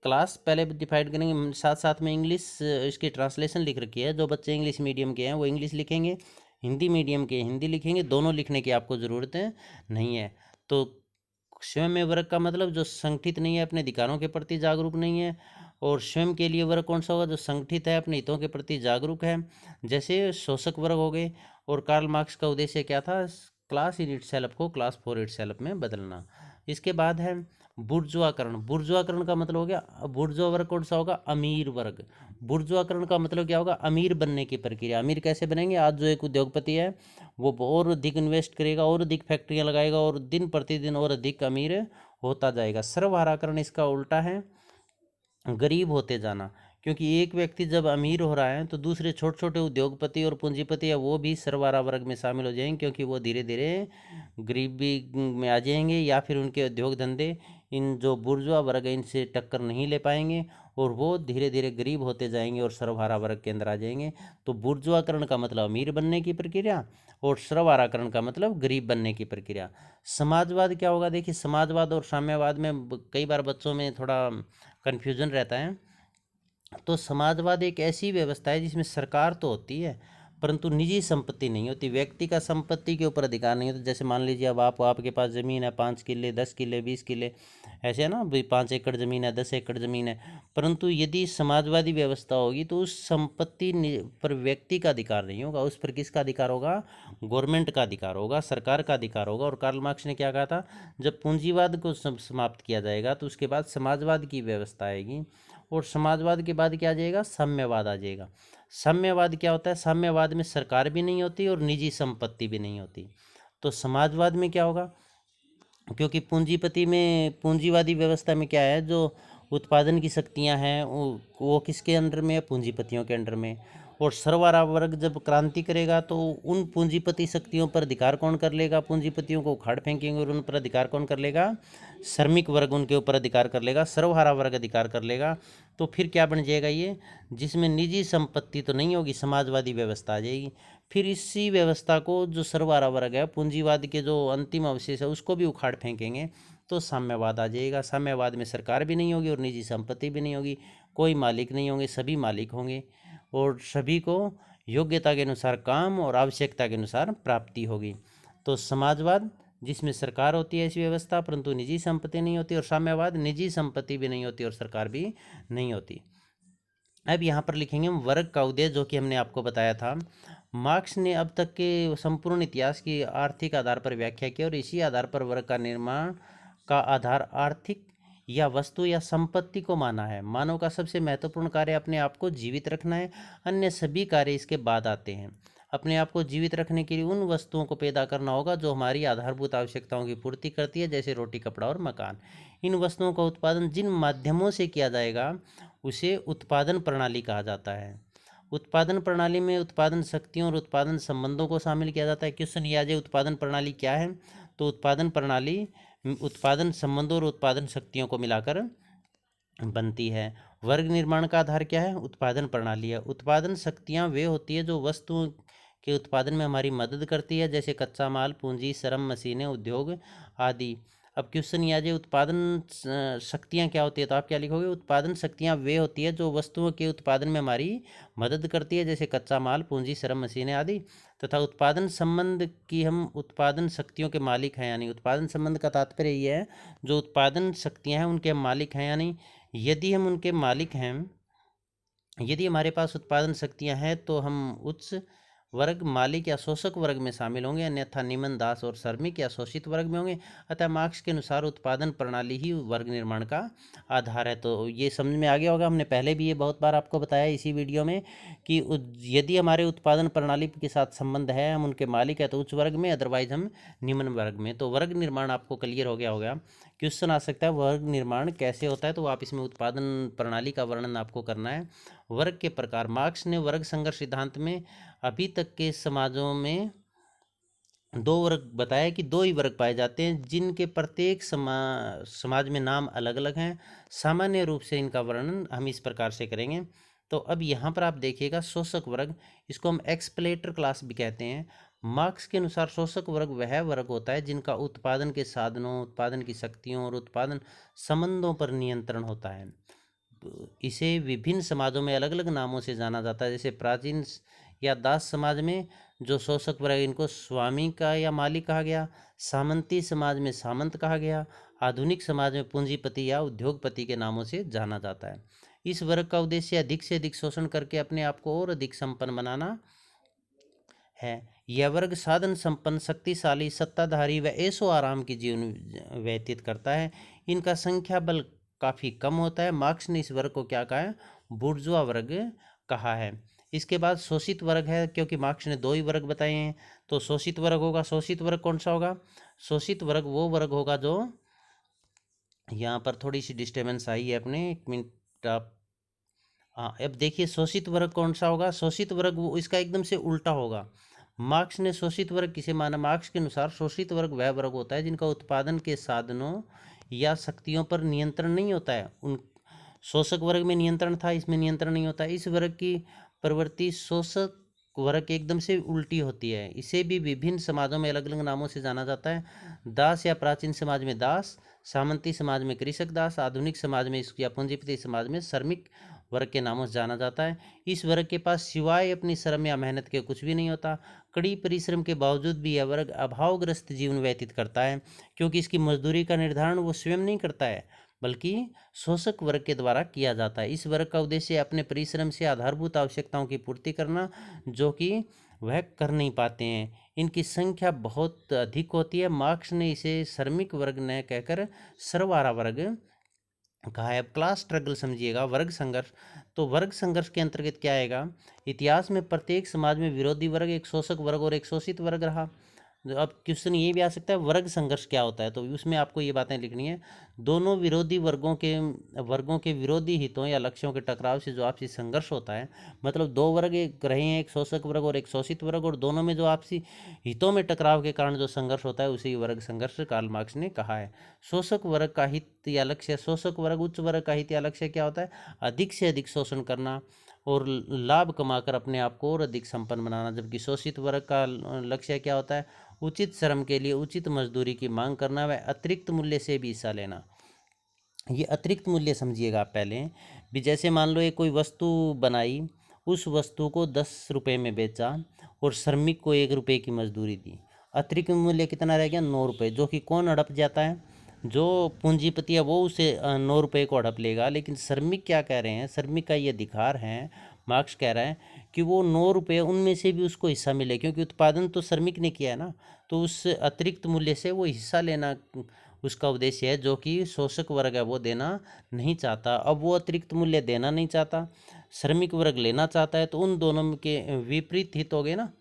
क्लास पहले डिफाइड करेंगे, साथ साथ में इंग्लिश इसकी ट्रांसलेशन लिख रखी है। जो बच्चे इंग्लिश मीडियम के हैं वो इंग्लिश लिखेंगे, हिंदी मीडियम के हिंदी लिखेंगे, दोनों लिखने की आपको ज़रूरत नहीं है। तो स्वयं में वर्ग का मतलब जो संगठित नहीं है, अपने अधिकारों के प्रति जागरूक नहीं है। और स्वयं के लिए वर्ग कौन सा होगा, जो संगठित है, अपने हितों के प्रति जागरूक है, जैसे शोषक वर्ग हो गए। और कार्ल मार्क्स का उद्देश्य क्या था, क्लास इन इटसेल्फ को क्लास फॉर इटसेल्फ में बदलना। इसके बाद है बुर्जुआकरण। बुर्जुआकरण का मतलब हो गया, बुर्जुआ वर्ग कौन सा होगा, अमीर वर्ग। बुर्जुआकरण का मतलब क्या होगा, अमीर बनने की प्रक्रिया। अमीर कैसे बनेंगे, आज जो एक उद्योगपति है वो और अधिक इन्वेस्ट करेगा और अधिक फैक्ट्रियाँ लगाएगा और दिन प्रतिदिन और अधिक अमीर होता जाएगा। सर्वहाराकरण इसका उल्टा है, गरीब होते जाना। क्योंकि एक व्यक्ति जब अमीर हो रहा है तो दूसरे छोटे छोटे उद्योगपति और पूंजीपति है वो भी सर्वहारा वर्ग में शामिल हो जाएंगे, क्योंकि वो धीरे धीरे गरीबी में आ जाएंगे या फिर उनके उद्योग धंधे इन जो बुर्जुआ वर्ग है इनसे टक्कर नहीं ले पाएंगे और वो धीरे धीरे गरीब होते जाएंगे और सर्वहारा वर्ग के अंदर आ जाएंगे। तो बुर्जुआकरण का मतलब अमीर बनने की प्रक्रिया और सर्वहाराकरण का मतलब गरीब बनने की प्रक्रिया। समाजवाद क्या होगा, देखिए समाजवाद और साम्यवाद में कई बार बच्चों में थोड़ा कन्फ्यूजन रहता है। तो समाजवाद एक ऐसी व्यवस्था है जिसमें सरकार तो होती है परंतु निजी संपत्ति नहीं होती, व्यक्ति का संपत्ति के ऊपर अधिकार नहीं होता। जैसे मान लीजिए अब आपके पास ज़मीन है 5 किले 10 किले 20 किले, ऐसे है ना, 5 एकड़ ज़मीन है 10 एकड़ ज़मीन है, परंतु यदि समाजवादी व्यवस्था होगी तो उस संपत्ति पर व्यक्ति का अधिकार नहीं होगा, उस पर किसका अधिकार होगा, गवर्नमेंट का अधिकार होगा, सरकार का अधिकार होगा। और कार्ल मार्क्स ने क्या कहा था, जब पूंजीवाद को समाप्त किया जाएगा तो उसके बाद समाजवाद की व्यवस्था आएगी और समाजवाद के बाद क्या आ जाएगा, साम्यवाद आ जाएगा। साम्यवाद क्या होता है, साम्यवाद में सरकार भी नहीं होती और निजी संपत्ति भी नहीं होती। तो समाजवाद में क्या होगा, क्योंकि पूंजीपति में पूंजीवादी व्यवस्था में क्या है, जो उत्पादन की शक्तियां हैं वो किसके अंडर में है, पूंजीपतियों के अंडर में। और सर्वहारा वर्ग जब क्रांति करेगा तो उन पूंजीपति शक्तियों पर अधिकार कौन कर लेगा, पूंजीपतियों को उखाड़ फेंकेंगे और उन पर अधिकार कौन कर लेगा, श्रमिक वर्ग उनके ऊपर अधिकार कर लेगा, सर्वहारा वर्ग अधिकार कर लेगा। तो फिर क्या बन जाएगा ये, जिसमें निजी संपत्ति तो नहीं होगी, समाजवादी व्यवस्था आ जाएगी। फिर इसी व्यवस्था को जो सर्वहारा वर्ग है, पूंजीवाद के जो अंतिम अवशेष है उसको भी उखाड़ फेंकेंगे तो साम्यवाद आ जाएगा। साम्यवाद में सरकार भी नहीं होगी और निजी संपत्ति भी नहीं होगी, कोई मालिक नहीं होंगे, सभी मालिक होंगे और सभी को योग्यता के अनुसार काम और आवश्यकता के अनुसार प्राप्ति होगी। तो समाजवाद जिसमें सरकार होती है ऐसी व्यवस्था परंतु निजी संपत्ति नहीं होती, और साम्यवाद निजी संपत्ति भी नहीं होती और सरकार भी नहीं होती। अब यहाँ पर लिखेंगे हम वर्ग का उदय, जो कि हमने आपको बताया था। मार्क्स ने अब तक के संपूर्ण इतिहास की आर्थिक आधार पर व्याख्या की और इसी आधार पर वर्ग का निर्माण का आधार आर्थिक या वस्तु या संपत्ति को माना है। मानव का सबसे महत्वपूर्ण कार्य अपने आप को जीवित रखना है, अन्य सभी कार्य इसके बाद आते हैं। अपने आप को जीवित रखने के लिए उन वस्तुओं को पैदा करना होगा जो हमारी आधारभूत आवश्यकताओं की पूर्ति करती है, जैसे रोटी कपड़ा और मकान। इन वस्तुओं का उत्पादन जिन माध्यमों से किया जाएगा उसे उत्पादन प्रणाली कहा जाता है। उत्पादन प्रणाली में उत्पादन शक्तियों और उत्पादन संबंधों को शामिल किया जाता है। क्वेश्चन ये आ जाए उत्पादन प्रणाली क्या है, तो उत्पादन प्रणाली उत्पादन संबंधों और उत्पादन शक्तियों को मिलाकर बनती है। वर्ग निर्माण का आधार क्या है, उत्पादन प्रणाली है। उत्पादन शक्तियाँ वे होती है जो वस्तुओं के उत्पादन में हमारी मदद करती है, जैसे कच्चा माल, पूंजी, श्रम, मशीनें, उद्योग आदि। अब क्वेश्चन ये आ जाए उत्पादन शक्तियाँ क्या होती है, तो आप क्या लिखोगे, उत्पादन शक्तियाँ वे होती है जो वस्तुओं के उत्पादन में हमारी मदद करती है, जैसे कच्चा माल, पूंजी, श्रम, मशीनें आदि। तथा उत्पादन संबंध की हम उत्पादन शक्तियों के मालिक हैं, यानी उत्पादन संबंध का तात्पर्य ये है जो उत्पादन शक्तियाँ हैं उनके हम मालिक हैं, यानी यदि हम उनके मालिक हैं, यदि हमारे पास उत्पादन शक्तियां हैं तो हम उच्च वर्ग, मालिक या शोषक वर्ग में शामिल होंगे, अन्यथा निमन, दास और श्रमिक या शोषित वर्ग में होंगे। अतः मार्क्स के अनुसार उत्पादन प्रणाली ही वर्ग निर्माण का आधार है। तो ये समझ में आ गया होगा, हमने पहले भी ये बहुत बार आपको बताया इसी वीडियो में कि यदि हमारे उत्पादन प्रणाली के साथ संबंध है, हम उनके मालिक है तो उच्च वर्ग में, अदरवाइज हम निम्न वर्ग में। तो वर्ग निर्माण आपको क्लियर हो गया होगा। क्वेश्चन आ सकता है वर्ग निर्माण कैसे होता है, तो आप इसमें उत्पादन प्रणाली का वर्णन आपको करना है। वर्ग के प्रकार, मार्क्स ने वर्ग संघर्ष सिद्धांत में अभी तक के समाजों में दो वर्ग बताया कि दो ही वर्ग पाए जाते हैं जिनके प्रत्येक समाज में नाम अलग अलग हैं। सामान्य रूप से इनका वर्णन हम इस प्रकार से करेंगे। तो अब यहाँ पर आप देखिएगा शोषक वर्ग, इसको हम एक्सप्लेटर क्लास भी कहते हैं। मार्क्स के अनुसार शोषक वर्ग वह वर्ग होता है जिनका उत्पादन के साधनों, उत्पादन की शक्तियों और उत्पादन संबंधों पर नियंत्रण होता है। इसे विभिन्न समाजों में अलग अलग नामों से जाना जाता है, जैसे प्राचीन या दास समाज में जो शोषक वर्ग इनको स्वामी का या मालिक कहा गया, सामंती समाज में सामंत कहा गया, आधुनिक समाज में पूंजीपति या उद्योगपति के नामों से जाना जाता है। इस वर्ग का उद्देश्य अधिक से अधिक शोषण करके अपने आप को और अधिक संपन्न बनाना है। यह वर्ग साधन संपन्न, शक्तिशाली, सत्ताधारी व ऐशो आराम की जीवन व्यतीत करता है। इनका संख्या बल काफ़ी कम होता है। मार्क्स ने इस वर्ग को क्या कहा है? बुर्जुआ वर्ग कहा है। इसके बाद शोषित वर्ग है, क्योंकि मार्क्स ने दो ही वर्ग बताए हैं, तो शोषित वर्ग होगा। शोषित वर्ग कौन सा होगा? शोषित वर्ग वो वर्ग होगा जो, यहाँ पर थोड़ी सी डिस्टर्बेंस आई है अपने, एक मिनट आप, हाँ अब देखिए शोषित वर्ग कौन सा होगा? शोषित वर्ग वो इसका एकदम से उल्टा होगा। मार्क्स ने शोषित वर्ग किसे माना? मार्क्स के अनुसार शोषित वर्ग वह वर्ग होता है जिनका उत्पादन के साधनों या शक्तियों पर नियंत्रण नहीं होता है। उन शोषक वर्ग में नियंत्रण था, इसमें नियंत्रण नहीं होता। इस वर्ग की प्रवृत्ति शोषक वर्ग के एकदम से उल्टी होती है। इसे भी विभिन्न समाजों में अलग अलग नामों से जाना जाता है। दास या प्राचीन समाज में दास, सामंती समाज में कृषक दास, आधुनिक समाज में या पूंजीपति समाज में श्रमिक वर्ग के नामों से जाना जाता है। इस वर्ग के पास सिवाय अपनी श्रम या मेहनत के कुछ भी नहीं होता। कड़ी परिश्रम के बावजूद भी यह वर्ग अभावग्रस्त जीवन व्यतीत करता है, क्योंकि इसकी मजदूरी का निर्धारण वो स्वयं नहीं करता है, बल्कि शोषक वर्ग के द्वारा किया जाता है। इस वर्ग का उद्देश्य अपने परिश्रम से आधारभूत आवश्यकताओं की पूर्ति करना, जो कि वह कर नहीं पाते हैं। इनकी संख्या बहुत अधिक होती है। मार्क्स ने इसे श्रमिक वर्ग न कहकर सर्वारा वर्ग कहा है। अब क्लास स्ट्रगल समझिएगा, वर्ग संघर्ष। तो वर्ग संघर्ष के अंतर्गत क्या आएगा? इतिहास में प्रत्येक समाज में विरोधी वर्ग, एक शोषक वर्ग और एक शोषित वर्ग रहा। अब क्वेश्चन ये भी आ सकता है वर्ग संघर्ष क्या होता है, तो उसमें आपको ये बातें लिखनी है। दोनों विरोधी वर्गों के विरोधी हितों या लक्ष्यों के टकराव से जो आपसी संघर्ष होता है, मतलब दो वर्ग एक रहे हैं, एक शोषक वर्ग और एक शोषित वर्ग, और दोनों में जो आपसी हितों में टकराव के कारण जो संघर्ष होता है उसे वर्ग संघर्ष कार्ल मार्क्स ने कहा है। शोषक वर्ग का हित या लक्ष्य, शोषक वर्ग उच्च वर्ग का हित या लक्ष्य क्या होता है? अधिक से अधिक शोषण करना और लाभ कमाकर अपने आप को और अधिक संपन्न बनाना। जबकि शोषित वर्ग का लक्ष्य क्या होता है? उचित श्रम के लिए उचित मजदूरी की मांग करना व अतिरिक्त मूल्य से भी हिस्सा लेना। ये अतिरिक्त मूल्य समझिएगा आप पहले भी। जैसे मान लो एक कोई वस्तु बनाई, उस वस्तु को 10 रुपये में बेचा और श्रमिक को 1 रुपये की मजदूरी दी, अतिरिक्त मूल्य कितना रह गया? 9 रुपये, जो कि कौन हड़प जाता है? जो पूंजीपति है वो उसे 9 रुपये को हड़प लेगा। लेकिन श्रमिक क्या कह रहे हैं? श्रमिक का ये अधिकार है, मार्क्स कह रहा है कि वो 9 रुपये उनमें से भी उसको हिस्सा मिले, क्योंकि उत्पादन तो श्रमिक ने किया है ना, तो उस अतिरिक्त मूल्य से वो हिस्सा लेना उसका उद्देश्य है, जो कि शोषक वर्ग है वो देना नहीं चाहता। अब वो अतिरिक्त मूल्य देना नहीं चाहता, श्रमिक वर्ग लेना चाहता है, तो उन दोनों के विपरीत हित हो गए ना।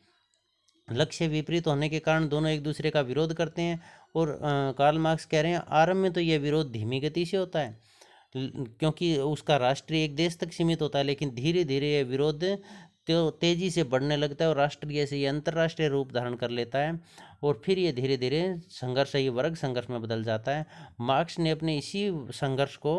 लक्ष्य विपरीत होने के कारण दोनों एक दूसरे का विरोध करते हैं। और कार्ल मार्क्स कह रहे हैं आरंभ में तो यह विरोध धीमी गति से होता है, क्योंकि उसका राष्ट्रीय एक देश तक सीमित होता है, लेकिन धीरे धीरे यह विरोध तो तेजी से बढ़ने लगता है और राष्ट्रीय से ये अंतर्राष्ट्रीय रूप धारण कर लेता है, और फिर ये धीरे धीरे संघर्ष ये वर्ग संघर्ष में बदल जाता है। मार्क्स ने अपने इसी संघर्ष को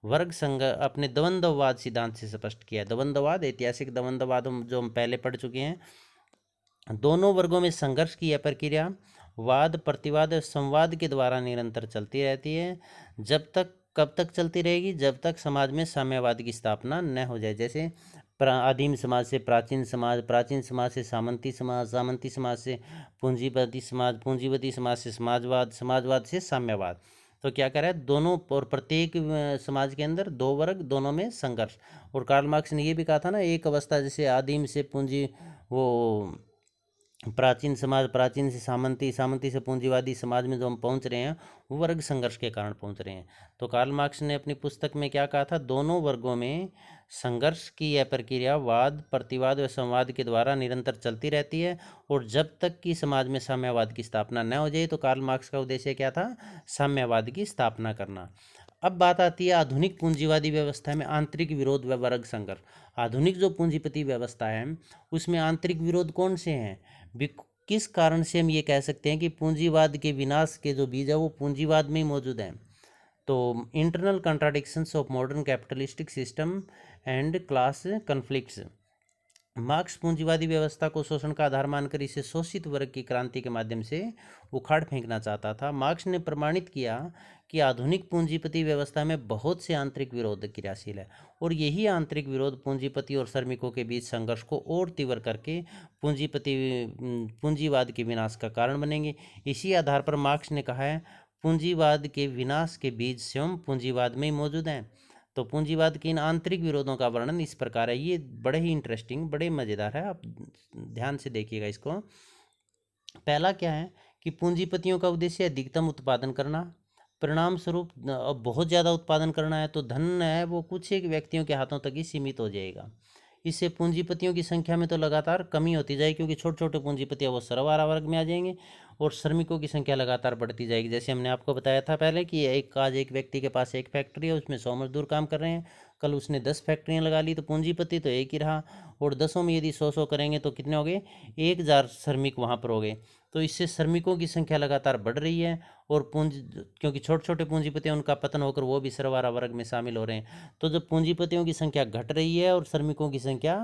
वर्ग संघर्ष अपने द्वंद्ववाद सिद्धांत से स्पष्ट किया है। द्वंद्ववाद, ऐतिहासिक द्वंद्ववाद जो हम पहले पढ़ चुके हैं। दोनों वर्गों में संघर्ष की यह प्रक्रिया वाद, प्रतिवाद और संवाद के द्वारा निरंतर चलती रहती है। कब तक चलती रहेगी? जब तक समाज में साम्यवाद की स्थापना न हो जाए। जैसे आदिम समाज से प्राचीन समाज, प्राचीन समाज से सामंती समाज, सामंती समाज से पूंजीपति समाज, पूंजीपति समाज से समाजवाद, समाजवाद से साम्यवाद। तो क्या कह रहा है? दोनों और प्रत्येक समाज के अंदर दो वर्ग, दोनों में संघर्ष। और कार्ल मार्क्स ने ये भी कहा था ना, एक अवस्था जैसे आदिम से पूंजी वो प्राचीन समाज, प्राचीन से सामंती, सामंती से पूंजीवादी समाज में जो हम पहुंच रहे हैं वो वर्ग संघर्ष के कारण पहुंच रहे हैं। तो कार्ल मार्क्स ने अपनी पुस्तक में क्या कहा था? दोनों वर्गों में संघर्ष की यह प्रक्रिया वाद, प्रतिवाद व संवाद के द्वारा निरंतर चलती रहती है, और जब तक कि समाज में साम्यवाद की स्थापना न हो जाए। तो कार्ल मार्क्स का उद्देश्य क्या था? साम्यवाद की स्थापना करना। अब बात आती है आधुनिक पूंजीवादी व्यवस्था में आंतरिक विरोध व वर्ग संघर्ष। आधुनिक जो पूंजीपति व्यवस्था है उसमें आंतरिक विरोध कौन से हैं? किस कारण से हम ये कह सकते हैं कि पूंजीवाद के विनाश के जो बीज है वो पूंजीवाद में ही मौजूद हैं? तो internal contradictions of modern capitalistic system and class conflicts. Marks पूंजीवादी व्यवस्था को शोषण का आधार मानकर इसे शोषित वर्ग की क्रांति के माध्यम से उखाड़ फेंकना चाहता था। मार्क्स ने प्रमाणित किया कि आधुनिक पूंजीपति व्यवस्था में बहुत से आंतरिक विरोध क्रियाशील है, और यही आंतरिक विरोध पूंजीपति और श्रमिकों के बीच संघर्ष को और तीव्र करके पूंजीवाद के विनाश का कारण बनेंगे। इसी आधार पर मार्क्स ने कहा है पूंजीवाद के विनाश के बीज स्वयं पूंजीवाद में ही मौजूद हैं। तो पूंजीवाद के इन आंतरिक विरोधों का वर्णन इस प्रकार है। ये बड़े ही इंटरेस्टिंग, बड़े मज़ेदार है, आप ध्यान से देखिएगा इसको। पहला क्या है कि पूंजीपतियों का उद्देश्य अधिकतम उत्पादन करना, परिणाम स्वरूप अब बहुत ज़्यादा उत्पादन करना है तो धन है वो कुछ एक व्यक्तियों के हाथों तक ही सीमित हो जाएगा। इससे पूंजीपतियों की संख्या में तो लगातार कमी होती जाएगी, क्योंकि छोटे छोटे पूंजीपति वो सर्वहारा वर्ग में आ जाएंगे और श्रमिकों की संख्या लगातार बढ़ती जाएगी। जैसे हमने आपको बताया था पहले कि आज एक व्यक्ति के पास एक फैक्ट्री है, उसमें 100 मजदूर काम कर रहे हैं, कल उसने 10 फैक्ट्रियाँ लगा ली तो पूंजीपति तो एक ही रहा, और 10 में यदि 100 करेंगे तो कितने हो गए, 1000 श्रमिक वहाँ पर हो गए। तो इससे श्रमिकों की संख्या लगातार बढ़ रही है और पूंजी, क्योंकि छोटे छोटे पूंजीपति हैं उनका पतन होकर वो भी सर्वहारा वर्ग में शामिल हो रहे हैं। तो जब पूंजीपतियों की संख्या घट रही है और श्रमिकों की संख्या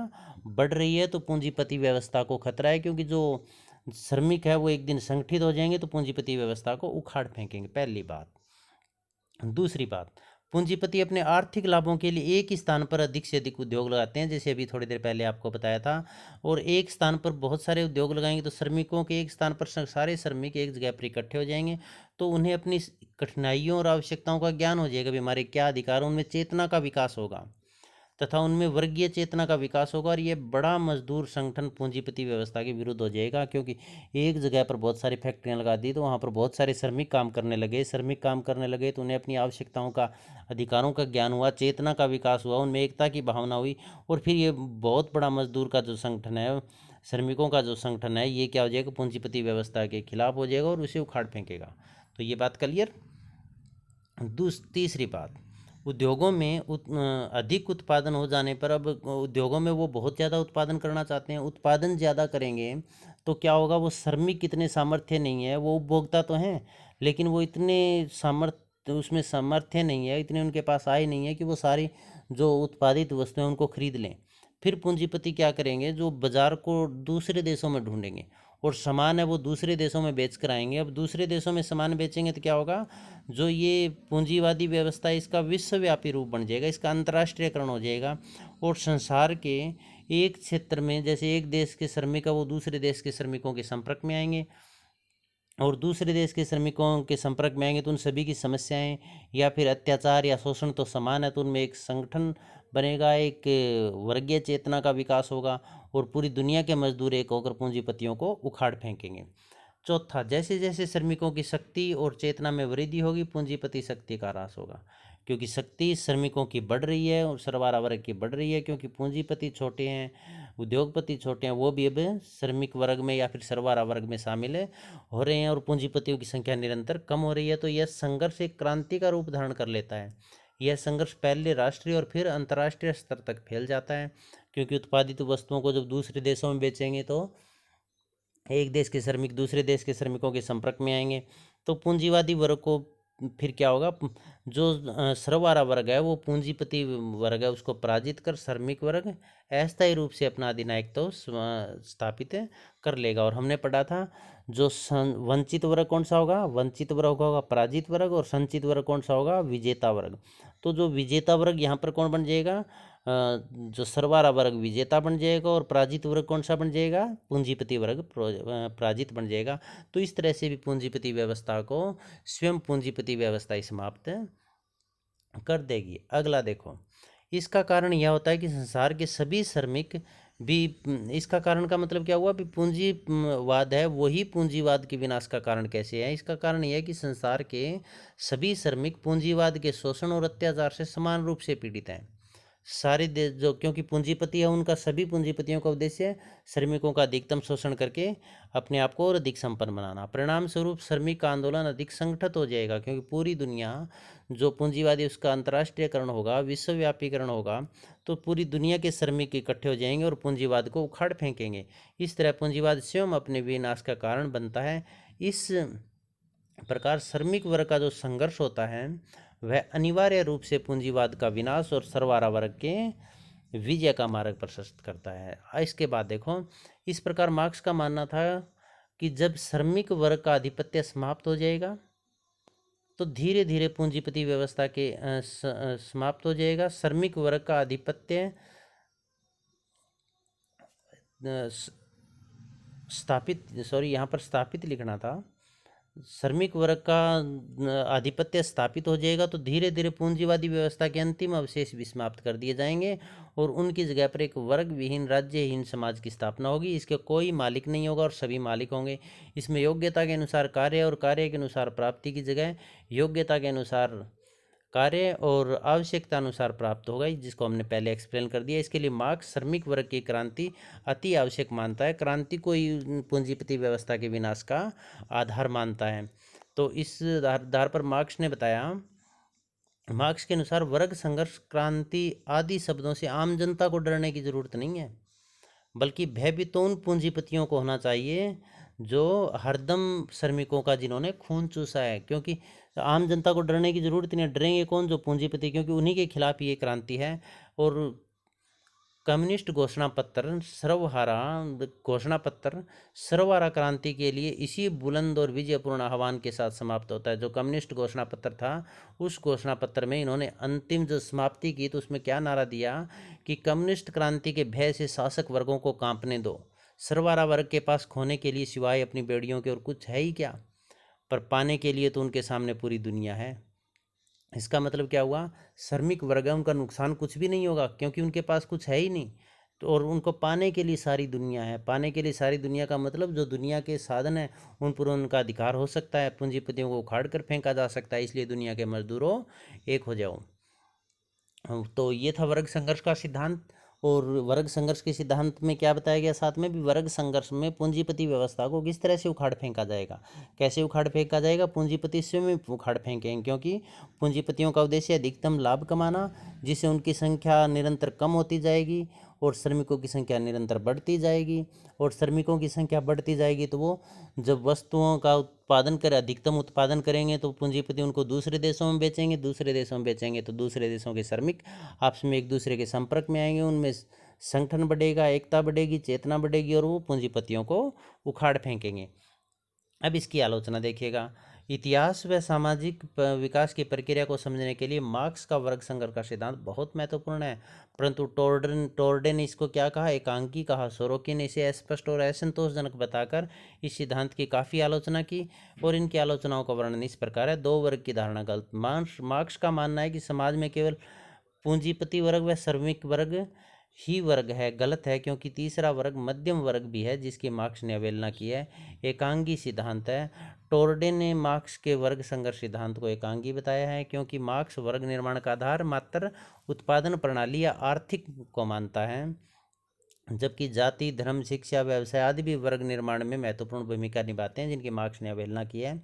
बढ़ रही है तो पूंजीपति व्यवस्था को खतरा है, क्योंकि जो श्रमिक है वो एक दिन संगठित हो जाएंगे तो पूंजीपति व्यवस्था को उखाड़ फेंकेंगे, पहली बात। दूसरी बात, पूंजीपति अपने आर्थिक लाभों के लिए एक ही स्थान पर अधिक से अधिक उद्योग लगाते हैं, जैसे अभी थोड़ी देर पहले आपको बताया था। और एक स्थान पर बहुत सारे उद्योग लगाएंगे तो श्रमिकों के एक स्थान पर सारे श्रमिक एक जगह पर इकट्ठे हो जाएंगे, तो उन्हें अपनी कठिनाइयों और आवश्यकताओं का ज्ञान हो जाएगा, भी हमारे क्या अधिकार, उनमें चेतना का विकास होगा तथा उनमें वर्गीय चेतना का विकास होगा। और ये बड़ा मजदूर संगठन पूंजीपति व्यवस्था के विरुद्ध हो जाएगा, क्योंकि एक जगह पर बहुत सारी फैक्ट्रियां लगा दी तो वहाँ पर बहुत सारे श्रमिक काम करने लगे, तो उन्हें अपनी आवश्यकताओं का, अधिकारों का ज्ञान हुआ, चेतना का विकास हुआ, उनमें एकता की भावना हुई, और फिर ये बहुत बड़ा मजदूर का जो संगठन है, श्रमिकों का जो संगठन है, ये क्या हो जाएगा, पूंजीपति व्यवस्था के खिलाफ हो जाएगा और उसे उखाड़ फेंकेगा। तो ये बात क्लियर। तीसरी बात, उद्योगों में अधिक उत्पादन हो जाने पर, अब उद्योगों में वो बहुत ज़्यादा उत्पादन करना चाहते हैं, उत्पादन ज़्यादा करेंगे तो क्या होगा, वो श्रमिक कितने सामर्थ्य नहीं है, वो उपभोक्ता तो हैं लेकिन वो इतने उसमें सामर्थ्य नहीं है, इतने उनके पास आय नहीं है कि वो सारी जो उत्पादित वस्तुएं उनको खरीद लें। फिर पूंजीपति क्या करेंगे, जो बाजार को दूसरे देशों में ढूंढेंगे और सामान है वो दूसरे देशों में बेच कर आएंगे। अब दूसरे देशों में सामान बेचेंगे तो क्या होगा, जो ये पूंजीवादी व्यवस्था है इसका विश्वव्यापी रूप बन जाएगा, इसका अंतर्राष्ट्रीयकरण हो जाएगा। और संसार के एक क्षेत्र में, जैसे एक देश के श्रमिक है वो दूसरे देश के श्रमिकों के संपर्क में आएंगे, और दूसरे देश के श्रमिकों के संपर्क में आएंगे तो उन सभी की समस्याएं या फिर अत्याचार या शोषण तो समान है, तो उनमें एक संगठन बनेगा, एक वर्गीय चेतना का विकास होगा और पूरी दुनिया के मजदूर एक होकर पूंजीपतियों को उखाड़ फेंकेंगे। चौथा, जैसे जैसे श्रमिकों की शक्ति और चेतना में वृद्धि होगी पूंजीपति शक्ति का ह्रास होगा, क्योंकि शक्ति श्रमिकों की बढ़ रही है और सर्वहारा वर्ग की बढ़ रही है, क्योंकि पूंजीपति छोटे हैं, उद्योगपति छोटे हैं, वो भी अब श्रमिक वर्ग में या फिर सर्वहारा वर्ग में शामिल हो रहे हैं और पूंजीपतियों की संख्या निरंतर कम हो रही है। तो यह संघर्ष एक क्रांति का रूप धारण कर लेता है। यह संघर्ष पहले राष्ट्रीय और फिर अंतर्राष्ट्रीय स्तर तक फैल जाता है, क्योंकि उत्पादित वस्तुओं को जब दूसरे देशों में बेचेंगे तो एक देश के श्रमिक दूसरे देश के श्रमिकों के संपर्क में आएंगे, तो पूंजीवादी वर्ग को फिर क्या होगा, जो सर्वहारा वर्ग है वो पूंजीपति वर्ग है उसको पराजित कर श्रमिक वर्ग अस्थायी रूप से अपना अधिनायक तो स्थापित कर लेगा। और हमने पढ़ा था जो वंचित वर्ग कौन सा होगा, वंचित वर्ग होगा पराजित वर्ग, और संचित वर्ग कौन सा होगा, विजेता वर्ग। तो जो विजेता वर्ग यहाँ पर कौन बन जाएगा, जो सर्वहारा वर्ग विजेता बन जाएगा और पराजित वर्ग कौन सा बन जाएगा, पूंजीपति वर्ग पराजित बन जाएगा। तो इस तरह से भी पूंजीपति व्यवस्था को स्वयं पूंजीपति व्यवस्था ही समाप्त कर देगी। अगला देखो, इसका कारण यह होता है कि संसार के सभी श्रमिक भी, इसका कारण का मतलब क्या हुआ, भी पूंजीवाद है वही पूंजीवाद के विनाश का कारण कैसे है। इसका कारण यह है कि संसार के सभी श्रमिक पूंजीवाद के शोषण और अत्याचार से समान रूप से पीड़ित हैं। सारे देश जो, क्योंकि पूंजीपति है उनका, सभी पूंजीपतियों का उद्देश्य श्रमिकों का अधिकतम शोषण करके अपने आप को और अधिक संपन्न बनाना। परिणाम स्वरूप श्रमिक का आंदोलन अधिक संगठित हो जाएगा, क्योंकि पूरी दुनिया जो पूंजीवादी उसका अंतर्राष्ट्रीयकरण होगा, विश्वव्यापीकरण होगा, तो पूरी दुनिया के श्रमिक इकट्ठे हो जाएंगे और पूंजीवाद को उखाड़ फेंकेंगे। इस तरह पूंजीवाद स्वयं अपने विनाश का कारण बनता है। इस प्रकार श्रमिक वर्ग का जो संघर्ष होता है वह अनिवार्य रूप से पूंजीवाद का विनाश और सर्वहारा वर्ग के विजय का मार्ग प्रशस्त करता है। इसके बाद देखो, इस प्रकार मार्क्स का मानना था कि जब श्रमिक वर्ग का आधिपत्य समाप्त हो जाएगा तो धीरे धीरे पूंजीपति व्यवस्था के समाप्त हो जाएगा। श्रमिक वर्ग का आधिपत्य स्थापित, सॉरी यहाँ पर स्थापित लिखना था, श्रमिक वर्ग का आधिपत्य स्थापित हो जाएगा तो धीरे धीरे पूंजीवादी व्यवस्था के अंतिम अवशेष भी समाप्त कर दिए जाएंगे और उनकी जगह पर एक वर्ग विहीन राज्यहीन समाज की स्थापना होगी। इसके कोई मालिक नहीं होगा और सभी मालिक होंगे। इसमें योग्यता के अनुसार कार्य और कार्य के अनुसार प्राप्ति की जगह योग्यता के अनुसार कार्य और आवश्यकता अनुसार प्राप्त होगा, जिसको हमने पहले एक्सप्लेन कर दिया। इसके लिए मार्क्स श्रमिक वर्ग की क्रांति अति आवश्यक मानता है, क्रांति को ही पूंजीपति व्यवस्था के विनाश का आधार मानता है। तो इस आधार पर मार्क्स ने बताया, मार्क्स के अनुसार वर्ग संघर्ष क्रांति आदि शब्दों से आम जनता को डरने की जरूरत नहीं है, बल्कि भयभीत उन पूंजीपतियों को होना चाहिए जो हरदम श्रमिकों का जिन्होंने खून चूसा है। क्योंकि आम जनता को डरने की जरूरत नहीं है, डरेंगे कौन? जो पूंजीपति, क्योंकि उन्हीं के खिलाफ ये क्रांति है। और कम्युनिस्ट घोषणा पत्र सर्वहारा क्रांति के लिए इसी बुलंद और विजयपूर्ण आह्वान के साथ समाप्त होता है। जो कम्युनिस्ट घोषणा पत्र था, उस घोषणा पत्र में इन्होंने अंतिम जो समाप्ति की तो उसमें क्या नारा दिया कि कम्युनिस्ट क्रांति के भय से शासक वर्गों को कांपने दो। सर्वहारा वर्ग के पास खोने के लिए सिवाय अपनी बेड़ियों के और कुछ है ही क्या, पर पाने के लिए तो उनके सामने पूरी दुनिया है। इसका मतलब क्या हुआ? श्रमिक वर्ग है, उनका नुकसान कुछ भी नहीं होगा क्योंकि उनके पास कुछ है ही नहीं। तो और उनको पाने के लिए सारी दुनिया है। पाने के लिए सारी दुनिया का मतलब जो दुनिया के साधन है उन पर उनका अधिकार हो सकता है, पूंजीपतियों को उखाड़ कर फेंका जा सकता है। इसलिए दुनिया के मजदूरों एक हो जाओ। तो ये था वर्ग संघर्ष का सिद्धांत। और वर्ग संघर्ष के सिद्धांत में क्या बताया गया साथ में भी, वर्ग संघर्ष में पूंजीपति व्यवस्था को किस तरह से उखाड़ फेंका जाएगा। कैसे उखाड़ फेंका जाएगा? पूंजीपति स्वयं उखाड़ फेंकेंगे, क्योंकि पूंजीपतियों का उद्देश्य अधिकतम लाभ कमाना, जिससे उनकी संख्या निरंतर कम होती जाएगी और श्रमिकों की संख्या निरंतर बढ़ती जाएगी। और श्रमिकों की संख्या बढ़ती जाएगी तो वो जब वस्तुओं का उत्पादन कर अधिकतम उत्पादन करेंगे तो पूंजीपति उनको दूसरे देशों में बेचेंगे, दूसरे देशों में बेचेंगे तो दूसरे देशों के श्रमिक आपस में एक दूसरे के संपर्क में आएंगे, उनमें संगठन बढ़ेगा, एकता बढ़ेगी, चेतना बढ़ेगी और वो पूंजीपतियों को उखाड़ फेंकेंगे। अब इसकी आलोचना देखिएगा। इतिहास व सामाजिक विकास की प्रक्रिया को समझने के लिए मार्क्स का वर्ग संघर्ष का सिद्धांत बहुत महत्वपूर्ण है, परंतु टोर्डे ने इसको क्या कहा? एकांकी कहा। सोरोकी ने इसे अस्पष्ट और असंतोषजनक बताकर इस सिद्धांत की काफ़ी आलोचना की और इनकी आलोचनाओं का वर्णन इस प्रकार है। दो वर्ग की धारणा गलत। मार्क्स का मानना है कि समाज में केवल पूंजीपति वर्ग व श्रमिक वर्ग ही वर्ग है, गलत है, क्योंकि तीसरा वर्ग मध्यम वर्ग भी है जिसकी मार्क्स ने अवहेलना की है। एकांगी सिद्धांत है। टोर्डे ने मार्क्स के वर्ग संघर्ष सिद्धांत को एकांगी बताया है क्योंकि मार्क्स वर्ग निर्माण का आधार मात्र उत्पादन प्रणाली या आर्थिक को मानता है, जबकि जाति, धर्म, शिक्षा, व्यवसाय आदि भी वर्ग निर्माण में महत्वपूर्ण भूमिका निभाते हैं, जिनकी मार्क्स ने अवहेलना की है।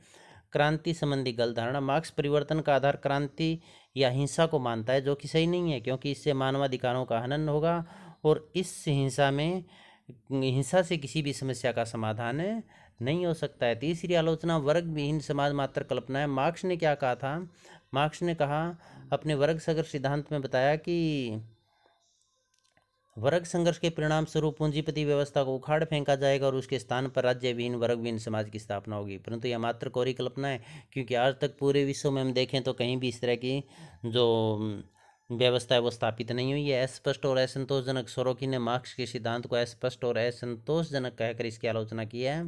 क्रांति संबंधी गलत धारणा। मार्क्स परिवर्तन का आधार क्रांति या हिंसा को मानता है, जो कि सही नहीं है, क्योंकि इससे मानवाधिकारों का हनन होगा और इस हिंसा से किसी भी समस्या का समाधान नहीं हो सकता है। तीसरी आलोचना, वर्ग विहीन समाज मात्र कल्पना है। मार्क्स ने क्या कहा था? मार्क्स ने कहा अपने वर्ग संघर्ष सिद्धांत में बताया कि वर्ग संघर्ष के परिणाम स्वरूप पूंजीपति व्यवस्था को उखाड़ फेंका जाएगा और उसके स्थान पर राज्य विहीन वर्ग विहीन समाज की स्थापना होगी। परंतु यह मात्र कोरी कल्पना है, क्योंकि आज तक पूरे विश्व में हम देखें तो कहीं भी इस तरह की जो व्यवस्था है वो स्थापित नहीं हुई है। अस्पष्ट और असंतोषजनक। सोरोकी ने मार्क्स के सिद्धांत को अस्पष्ट और असंतोषजनक कहकर इसकी आलोचना की है।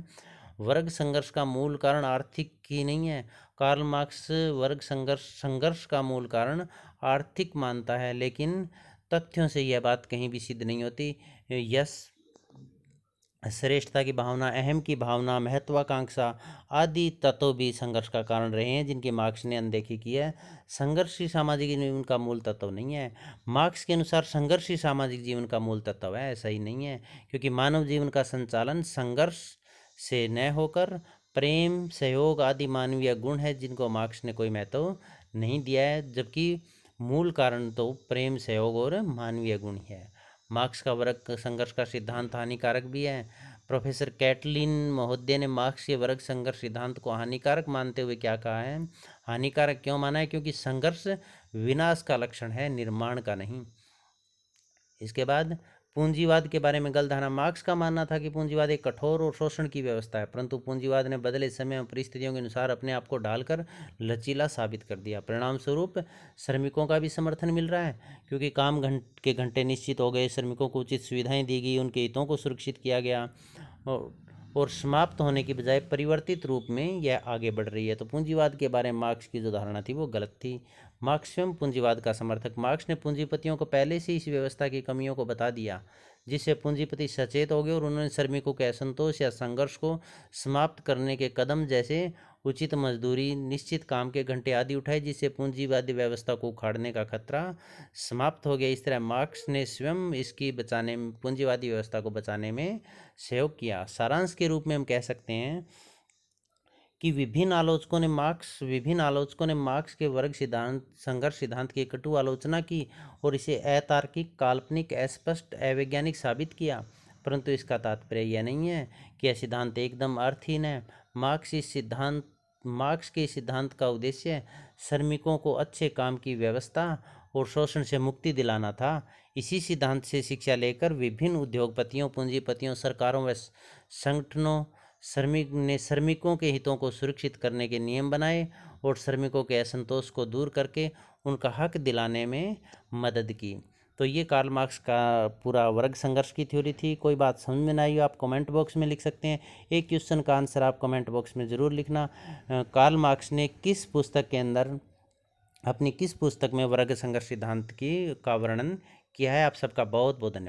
वर्ग संघर्ष का मूल कारण आर्थिक ही नहीं है। कार्ल मार्क्स वर्ग संघर्ष का मूल कारण आर्थिक मानता है, लेकिन तथ्यों से यह बात कहीं भी सिद्ध नहीं होती। यश, श्रेष्ठता की भावना, अहम की भावना, महत्वाकांक्षा आदि तत्व भी संघर्ष का कारण रहे हैं, जिनकी मार्क्स ने अनदेखी की है। संघर्षी सामाजिक जीवन का मूल तत्व नहीं है। मार्क्स के अनुसार संघर्षी सामाजिक जीवन का मूल तत्व है, ऐसा ही नहीं है, क्योंकि मानव जीवन का संचालन संघर्ष से न होकर प्रेम, सहयोग आदि मानवीय गुण है, जिनको मार्क्स ने कोई महत्व नहीं दिया है, जबकि मूल कारण तो प्रेम, सहयोग और मानवीय गुण ही है। मार्क्स का वर्ग संघर्ष का सिद्धांत हानिकारक भी है। प्रोफेसर कैटलिन महोदय ने मार्क्स के वर्ग संघर्ष सिद्धांत को हानिकारक मानते हुए क्या कहा है? हानिकारक क्यों माना है? क्योंकि संघर्ष विनाश का लक्षण है, निर्माण का नहीं। इसके बाद पूंजीवाद के बारे में गलत धारणा। मार्क्स का मानना था कि पूंजीवाद एक कठोर और शोषण की व्यवस्था है, परंतु पूंजीवाद ने बदले समय और परिस्थितियों के अनुसार अपने आप को ढालकर लचीला साबित कर दिया। परिणाम स्वरूप श्रमिकों का भी समर्थन मिल रहा है, क्योंकि काम घंटे निश्चित हो गए, श्रमिकों को उचित सुविधाएं दी गई, उनके हितों को सुरक्षित किया गया और समाप्त होने की बजाय परिवर्तित रूप में यह आगे बढ़ रही है। तो पूंजीवाद के बारे में मार्क्स की जो धारणा थी वो गलत थी। मार्क्स स्वयं पूंजीवाद का समर्थक। मार्क्स ने पूंजीपतियों को पहले से इस व्यवस्था की कमियों को बता दिया, जिससे पूंजीपति सचेत हो गए और उन्होंने श्रमिकों के असंतोष या संघर्ष को समाप्त करने के कदम जैसे उचित मजदूरी, निश्चित काम के घंटे आदि उठाए, जिससे पूंजीवादी व्यवस्था को उखाड़ने का खतरा समाप्त हो गया। इस तरह मार्क्स ने स्वयं इसकी बचाने में, पूंजीवादी व्यवस्था को बचाने में सहयोग किया। सारांश के रूप में हम कह सकते हैं कि विभिन्न आलोचकों ने मार्क्स के वर्ग सिद्धांत, संघर्ष सिद्धांत की कटु आलोचना की और इसे अतार्किक, काल्पनिक, अस्पष्ट, अवैज्ञानिक साबित किया। परंतु इसका तात्पर्य यह नहीं है कि यह सिद्धांत एकदम अर्थहीन है। मार्क्स के सिद्धांत का उद्देश्य श्रमिकों को अच्छे काम की व्यवस्था और शोषण से मुक्ति दिलाना था। इसी सिद्धांत से शिक्षा लेकर विभिन्न उद्योगपतियों, पूंजीपतियों, सरकारों व संगठनों श्रमिकों के हितों को सुरक्षित करने के नियम बनाए और श्रमिकों के असंतोष को दूर करके उनका हक दिलाने में मदद की। तो ये कार्ल मार्क्स का पूरा वर्ग संघर्ष की थ्योरी थी। कोई बात समझ में ना आई हो आप कमेंट बॉक्स में लिख सकते हैं। एक क्वेश्चन का आंसर आप कमेंट बॉक्स में ज़रूर लिखना। कार्ल मार्क्स ने किस पुस्तक के अंदर, अपनी किस पुस्तक में वर्ग संघर्ष सिद्धांत का वर्णन किया है। आप सबका बहुत बहुत धन्यवाद।